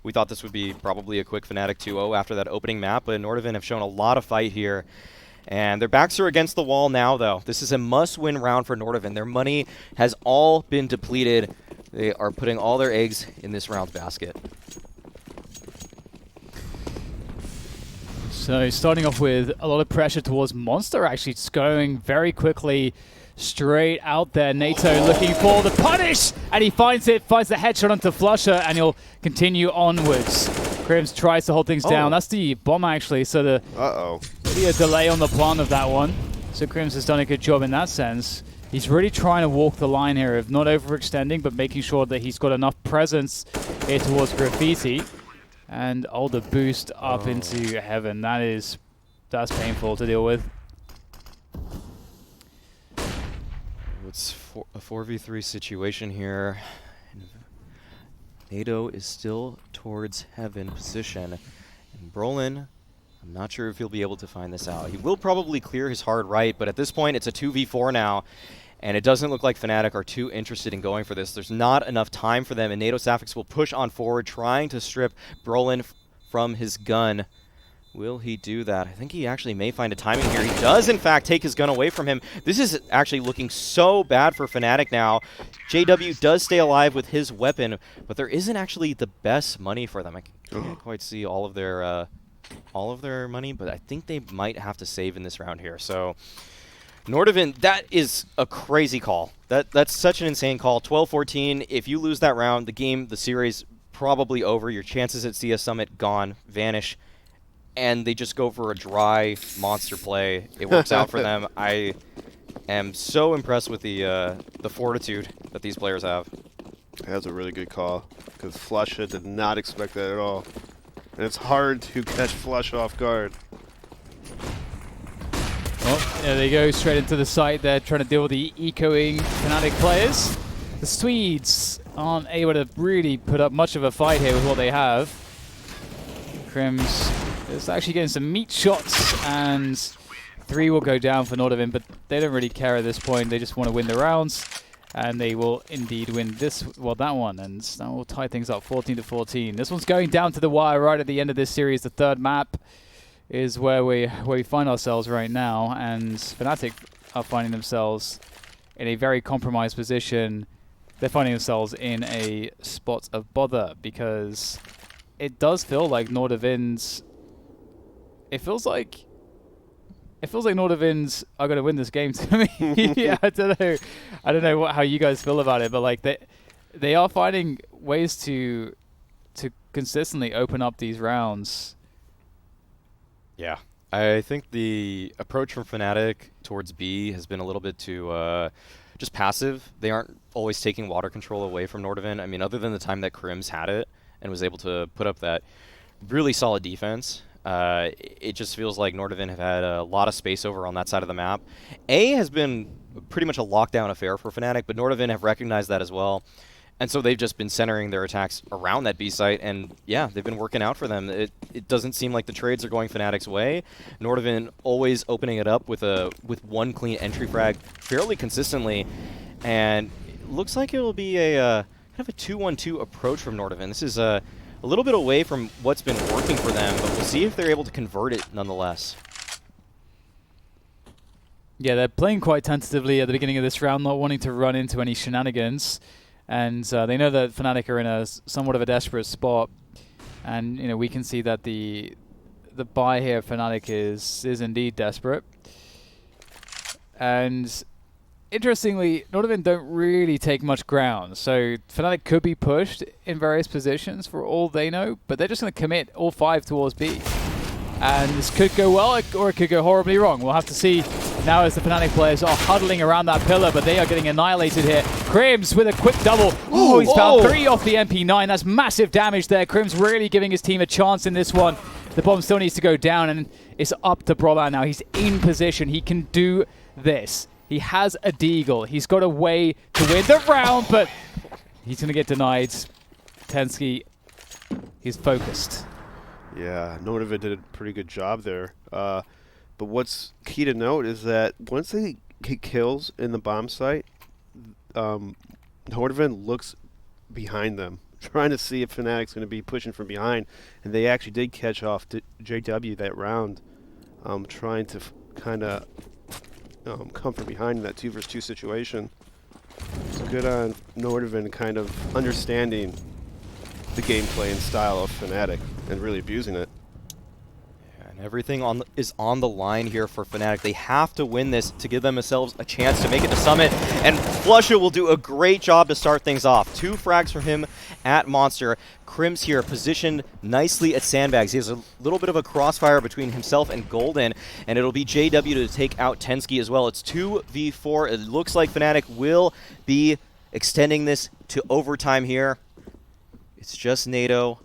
we thought this would be probably a quick Fnatic 2-0 after that opening map, but Nordavind have shown a lot of fight here. And their backs are against the wall now, though. This is a must-win round for Nordavind. Their money has all been depleted. They are putting all their eggs in this round's basket.
So starting off with a lot of pressure towards Monster, actually just going very quickly straight out there. NATO looking for the punish, and he finds the headshot onto Flusher, and he'll continue onwards. Crims tries to hold things down. That's the bomb, actually, so the maybe a delay on the plant of that one. So Crims has done a good job in that sense. He's really trying to walk the line here of not overextending, but making sure that he's got enough presence here towards Graffiti. And the boost up into heaven. That's painful to deal with.
It's a 4v3 situation here. NATO is still towards heaven position. And Brolin, I'm not sure if he'll be able to find this out. He will probably clear his hard right, but at this point it's a 2v4 now. And it doesn't look like Fnatic are too interested in going for this. There's not enough time for them, and NATO Safix will push on forward, trying to strip Brolin from his gun. Will he do that? I think he actually may find a timing here. He does, in fact, take his gun away from him. This is actually looking so bad for Fnatic now. JW does stay alive with his weapon, but there isn't actually the best money for them. I can't quite see all of their money, but I think they might have to save in this round here. So Nordavind, that is a crazy call. That's such an insane call. 12-14. If you lose that round, the series probably over. Your chances at CS Summit gone, vanish, and they just go for a dry monster play. It works out for them. I am so impressed with the fortitude that these players have.
That's a really good call, because Flusha did not expect that at all. And it's hard to catch Flusha off guard.
Well, there they go, straight into the site. They're trying to deal with the echoing Fnatic players. The Swedes aren't able to really put up much of a fight here with what they have. Crims is actually getting some meat shots, and 3 will go down for Nordavind, but they don't really care at this point. They just want to win the rounds, and they will indeed win that one, and that will tie things up 14-14. This one's going down to the wire right at the end of this series. The third map is where we find ourselves right now, and Fnatic are finding themselves in a very compromised position. They're finding themselves in a spot of bother, because it does feel like Nordavind's... It feels like Nordavind's are going to win this game to me. Yeah, I don't know how you guys feel about it, but like they are finding ways to consistently open up these rounds.
Yeah, I think the approach from Fnatic towards B has been a little bit too just passive. They aren't always taking water control away from Nordavind. I mean, other than the time that Crims had it and was able to put up that really solid defense, it just feels like Nordavind have had a lot of space over on that side of the map. A has been pretty much a lockdown affair for Fnatic, but Nordavind have recognized that as well. And so they've just been centering their attacks around that B site, and yeah, they've been working out for them. It doesn't seem like the trades are going Fnatic's way. Nordavind always opening it up with one clean entry frag fairly consistently, and it looks like it will be a kind of a 2-1-2 approach from Nordavind. This is a little bit away from what's been working for them, but we'll see if they're able to convert it nonetheless.
Yeah, they're playing quite tentatively at the beginning of this round, not wanting to run into any shenanigans. And they know that Fnatic are in somewhat of a desperate spot. And we can see that the buy here, Fnatic, is indeed desperate. And interestingly, Nordavind don't really take much ground, so Fnatic could be pushed in various positions for all they know, but they're just going to commit all 5 towards B. And this could go well, or it could go horribly wrong. We'll have to see now as the Fnatic players are huddling around that pillar, but they are getting annihilated here. Crims with a quick double. Oh, he's found 3 off the MP9. That's massive damage there. Crims really giving his team a chance in this one. The bomb still needs to go down, and it's up to Brolan now. He's in position. He can do this. He has a deagle. He's got a way to win the round, but he's going to get denied. Tensky, he's focused.
Yeah, Nordavind did a pretty good job there. But what's key to note is that once they get kills in the bomb site, Nordavind looks behind them, trying to see if Fnatic's going to be pushing from behind. And they actually did catch off JW that round, trying to kind of come from behind in that 2 versus 2 situation. It's good on Nordavind kind of understanding the gameplay and style of Fnatic and really abusing it.
Yeah, and everything is on the line here for Fnatic. They have to win this to give themselves a chance to make it to Summit, and Flusha will do a great job to start things off. 2 frags for him at Monster. Crims here positioned nicely at Sandbags. He has a little bit of a crossfire between himself and Golden, and it'll be JW to take out Tensky as well. It's 2v4. It looks like Fnatic will be extending this to overtime here. It's just NATO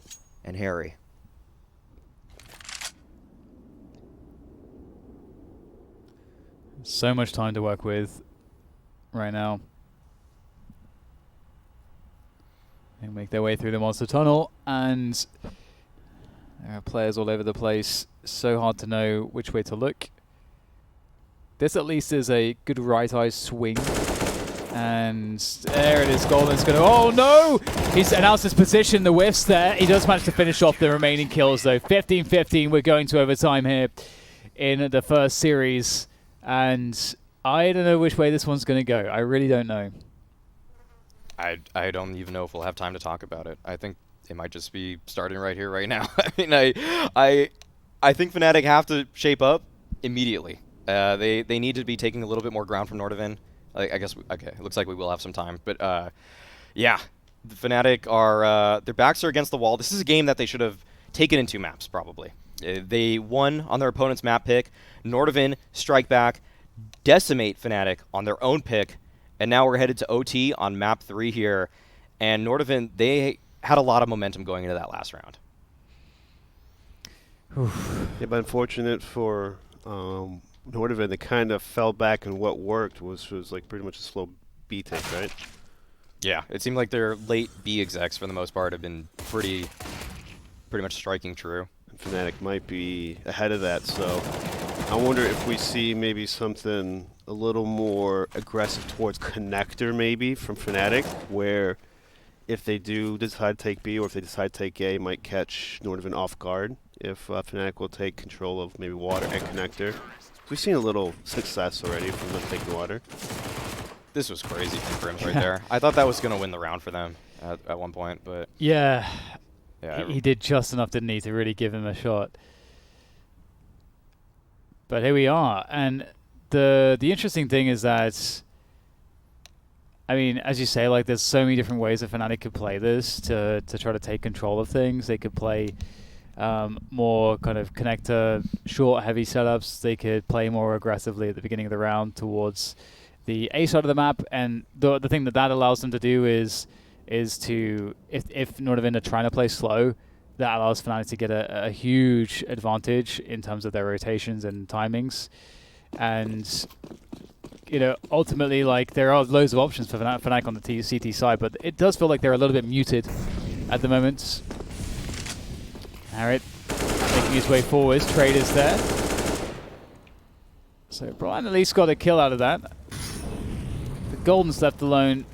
and Harry.
So much time to work with right now. They make their way through the monster tunnel, and there are players all over the place. So hard to know which way to look. This at least is a good right eye swing. And there it is. Golden's going to... Oh, no! He's announced his position. The whiffs there. He does manage to finish off the remaining kills, though. 15-15. We're going to overtime here in the first series. And I don't know which way this one's going to go. I really don't know.
I don't even know if we'll have time to talk about it. I think it might just be starting right here, right now. I mean, I think Fnatic have to shape up immediately. They need to be taking a little bit more ground from Nordavind. I guess, okay, it looks like we will have some time. But, yeah, the Fnatic are, their backs are against the wall. This is a game that they should have taken in 2 maps, probably. They won on their opponent's map pick. Nordavind strike back, decimate Fnatic on their own pick, and now we're headed to OT on map 3 here. And Nordavind, they had a lot of momentum going into that last round.
Yeah, but unfortunate for Nordavind, they kind of fell back, and what worked was like pretty much a slow B take, right?
Yeah, it seemed like their late B execs for the most part have been pretty much striking true.
And Fnatic might be ahead of that, so I wonder if we see maybe something a little more aggressive towards connector maybe from Fnatic, where if they do decide to take B or if they decide to take A, might catch Nordavind off guard if Fnatic will take control of maybe water and connector. We've seen a little success already from them taking water.
This was crazy from Crims right there. I thought that was going to win the round for them at one point, but...
Yeah.
Yeah,
he did just enough, didn't he, to really give him a shot. But here we are. And the interesting thing is that, I mean, as you say, like, there's so many different ways that Fnatic could play this to try to take control of things. They could play more kind of connector, short, heavy setups. They could play more aggressively at the beginning of the round towards the A side of the map. And the thing that allows them to do is to, if Nordavind are trying to play slow, that allows Fnatic to get a huge advantage in terms of their rotations and timings. And, you know, ultimately, like, there are loads of options for Fnatic on the CT side, but it does feel like they're a little bit muted at the moment. Harriet making his way forward. Trade is there. So Brian at least got a kill out of that. The Golden's left alone.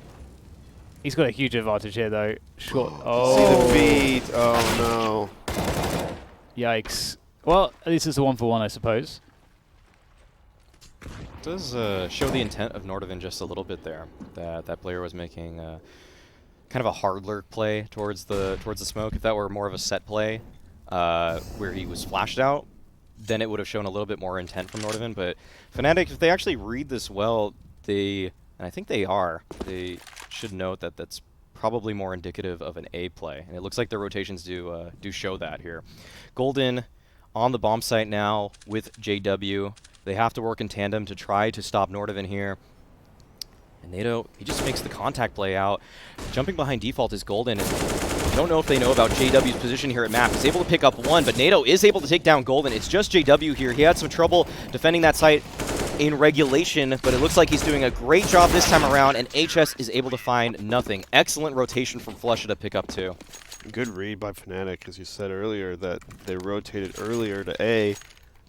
He's got a huge advantage here, though. Short. Oh.
See the beat. Oh, no.
Yikes. Well, at least it's a 1-for-1, I suppose.
Does show the intent of Nordavind just a little bit there. That player was making kind of a hard lurk play towards the smoke. If that were more of a set play where he was flashed out, then it would have shown a little bit more intent from Nordavind. But Fnatic, if they actually read this well, and I think they should note that that's probably more indicative of an A play. And it looks like the rotations do show that here. Golden on the bomb site now with JW. They have to work in tandem to try to stop Nordavind here. And Nato, he just makes the contact play out. Jumping behind default is Golden. And I don't know if they know about JW's position here at map. He's able to pick up one, but Nato is able to take down Golden. It's just JW here. He had some trouble defending that site in regulation, but it looks like he's doing a great job this time around, and HS is able to find nothing. Excellent rotation from Flusha to pick up two.
Good read by Fnatic, as you said earlier, that they rotated earlier to A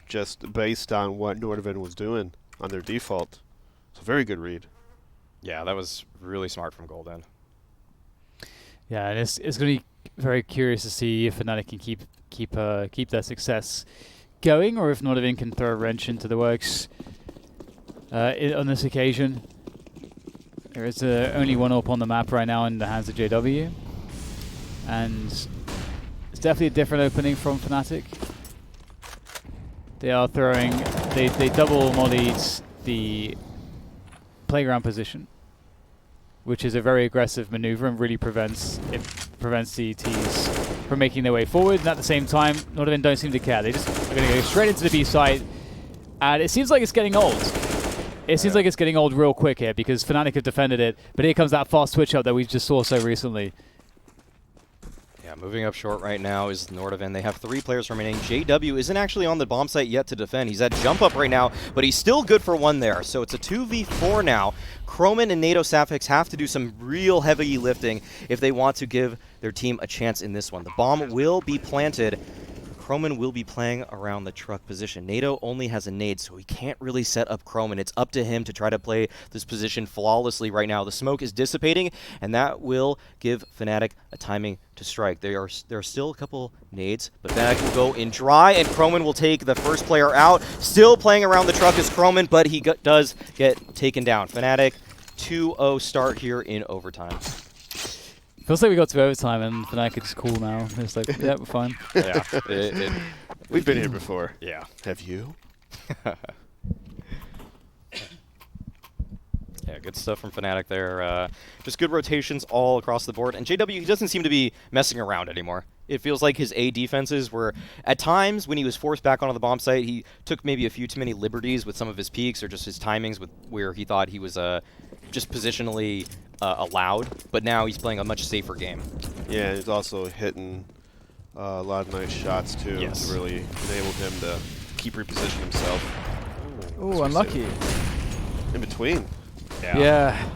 just based on what Nordavind was doing on their default. So very good read.
Yeah, that was really smart from Golden.
Yeah, and it's going to be very curious to see if Fnatic can keep their success going, or if Nordavind can throw a wrench into the works on this occasion. There is only one up on the map right now in the hands of JW, and it's definitely a different opening from Fnatic. They are throwing, they double mollied the playground position, which is a very aggressive maneuver and really prevents CETs from making their way forward. And at the same time, Nordavind don't seem to care. They just are going to go straight into the B site, and it seems like it's getting old. It seems like it's getting old real quick here because Fnatic have defended it, but here comes that fast switch up that we just saw so recently.
Yeah, moving up short right now is Nordavind. They have 3 players remaining. JW isn't actually on the bomb site yet to defend. He's at jump up right now, but he's still good for 1 there. So it's a 2v4 now. Chroman and NATO Sapphics have to do some real heavy lifting if they want to give their team a chance in this one. The bomb will be planted. Chroman will be playing around the truck position. NATO only has a nade, so he can't really set up Chroman. It's up to him to try to play this position flawlessly right now. The smoke is dissipating, and that will give Fnatic a timing to strike. There are still a couple nades, but Fnatic will go in dry, and Chroman will take the first player out. Still playing around the truck is Chroman, but he does get taken down. Fnatic 2-0 start here in overtime.
Feels like we got to overtime and Fnatic is cool now. It's like, yeah, we're fine.
Yeah,
We've been here before.
Yeah.
Have you?
Yeah, good stuff from Fnatic there. Just good rotations all across the board. And JW, he doesn't seem to be messing around anymore. It feels like his A defenses were, at times, when he was forced back onto the bomb site, he took maybe a few too many liberties with some of his peaks or just his timings with where he thought he was just positionally allowed. But now he's playing a much safer game.
Yeah, he's also hitting a lot of nice shots, too.
Yes.
To really enabled him to keep repositioning himself.
Ooh, unlucky.
In between.
Yeah.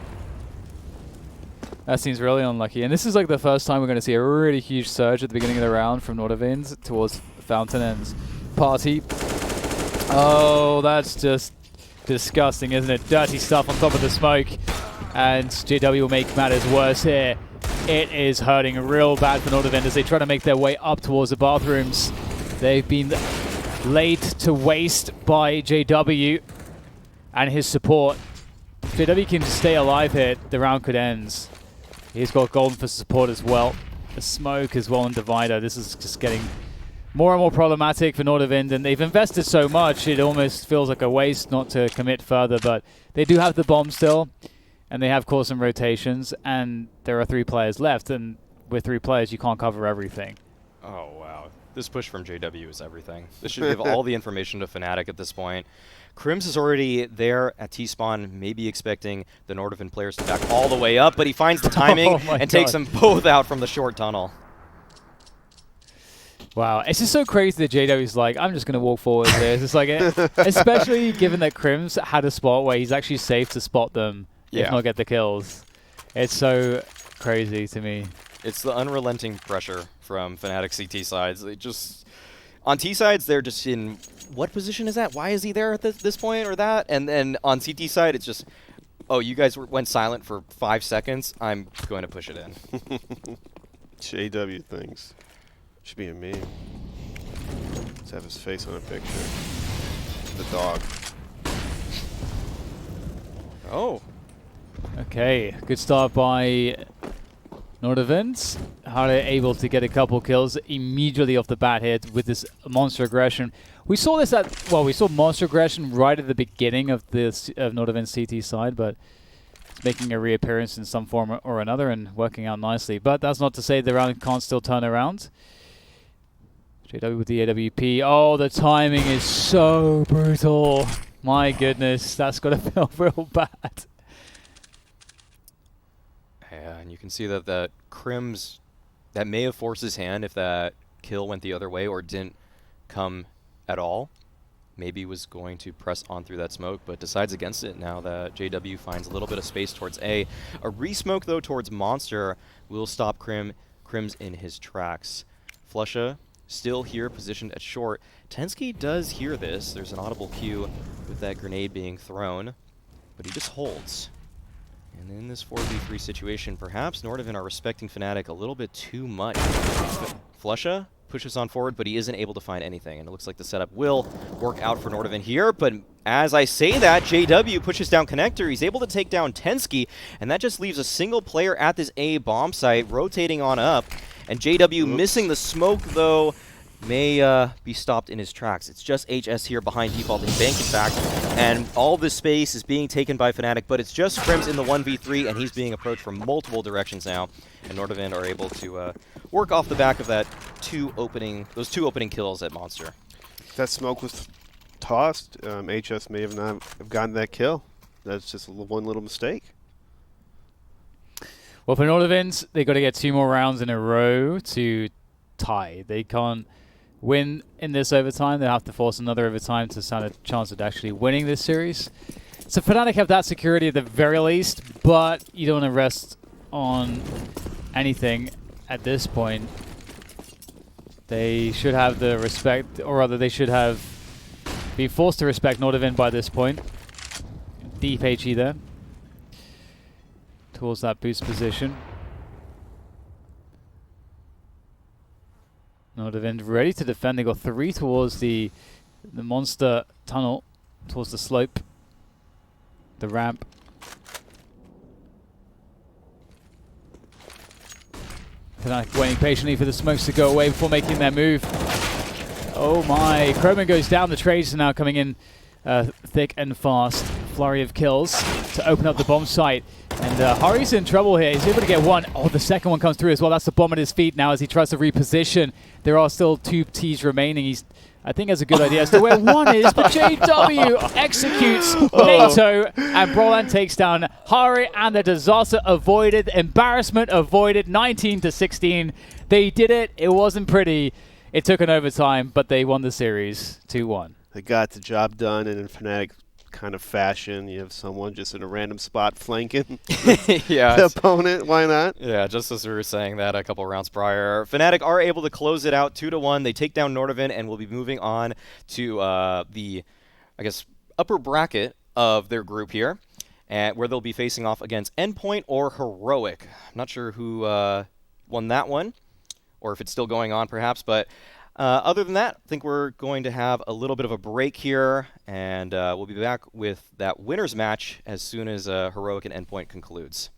That seems really unlucky. And this is like the first time we're going to see a really huge surge at the beginning of the round from Nordavind towards Fountain and Party. Oh, that's just disgusting, isn't it? Dirty stuff on top of the smoke. And JW will make matters worse here. It is hurting real bad for Nordavind as they try to make their way up towards the bathrooms. They've been laid to waste by JW and his support. If JW can stay alive here, the round could end. He's got Golden for support as well. The smoke as well and Divider. This is just getting more and more problematic for Nordavind, and they've invested so much it almost feels like a waste not to commit further, but they do have the bomb still, and they have caused some rotations, and there are 3 players left, and with 3 players you can't cover everything.
Oh, wow. This push from JW is everything. This should give all the information to Fnatic at this point. Crims is already there at T-spawn, maybe expecting the Nordavind players to back all the way up, but he finds the timing and takes them both out from the short tunnel.
Wow, it's just so crazy that JW's like, I'm just going to walk forward here. It's like, especially given that Crims had a spot where he's actually safe to spot them, if not get the kills. It's so crazy to me.
It's the unrelenting pressure from Fnatic CT sides. They just, on T sides, they're just in, what position is that? Why is he there at this point or that? And then on CT side, it's just, oh, you guys went silent for 5 seconds. I'm going to push it in.
JW things. Should be a meme. Let's have his face on a picture. The dog.
Oh.
Okay, good start by Nordavind, how they're able to get a couple kills immediately off the bat here with this monster aggression. We saw this we saw monster aggression right at the beginning of this Nordavind's CT side, but it's making a reappearance in some form or another and working out nicely. But that's not to say the round can't still turn around. JW with the AWP. Oh, the timing is so brutal. My goodness, that's got to feel real bad.
Yeah, and you can see that Crim's, that may have forced his hand if that kill went the other way or didn't come at all. Maybe was going to press on through that smoke, but decides against it now that JW finds a little bit of space towards A. A re-smoke, though, towards Monster will stop Crim's in his tracks. Flusha still here, positioned at short. Tensky does hear this. There's an audible cue with that grenade being thrown, but he just holds. And in this 4v3 situation, perhaps Nordavind are respecting Fnatic a little bit too much. Flusha pushes on forward, but he isn't able to find anything, and it looks like the setup will work out for Nordavind here, but as I say that, JW pushes down Connector. He's able to take down Tensky, and that just leaves a single player at this A bomb site, rotating on up, and JW missing the smoke, though, may be stopped in his tracks. It's just HS here behind default and bank, in fact, and all this space is being taken by Fnatic, but it's just Crims in the 1v3, and he's being approached from multiple directions now, and Nordavind are able to work off the back of those two opening kills at Monster.
If that smoke was tossed, HS may have not have gotten that kill. That's just one little mistake.
Well, for Nordavind, they got to get 2 more rounds in a row to tie. They can't win in this overtime. They'll have to force another overtime to stand a chance at actually winning this series. So Fnatic have that security at the very least, but you don't want to rest on anything at this point. They should have the respect, or rather they should have been forced to respect Nordavind by this point. Deep HE there towards that boost position. Nordavind ready to defend. They got 3 towards the monster tunnel, towards the slope, the ramp. Fnatic waiting patiently for the smokes to go away before making their move. Oh my, Croman goes down. The trades are now coming in thick and fast. Flurry of kills to open up the bomb site. And Hari's in trouble here. He's able to get one. Oh, the second one comes through as well. That's the bomb at his feet now as he tries to reposition. There are still 2 Ts remaining. I think has a good idea as to where one is, but JW executes NATO, and Brolan takes down Hari, and the disaster avoided, embarrassment avoided, 19-16. They did it. It wasn't pretty. It took an overtime, but they won the series 2-1.
They got the job done, and in Fnatic kind of fashion, you have someone just in a random spot flanking the opponent. Why not?
Yeah, just as we were saying that a couple rounds prior. Fnatic are able to close it out 2-1. They take down Nordavind and will be moving on to the, I guess, upper bracket of their group here, and where they'll be facing off against Endpoint or Heroic. I'm not sure who won that one, or if it's still going on perhaps, but other than that, I think we're going to have a little bit of a break here, and we'll be back with that winner's match as soon as Heroic and Endpoint concludes.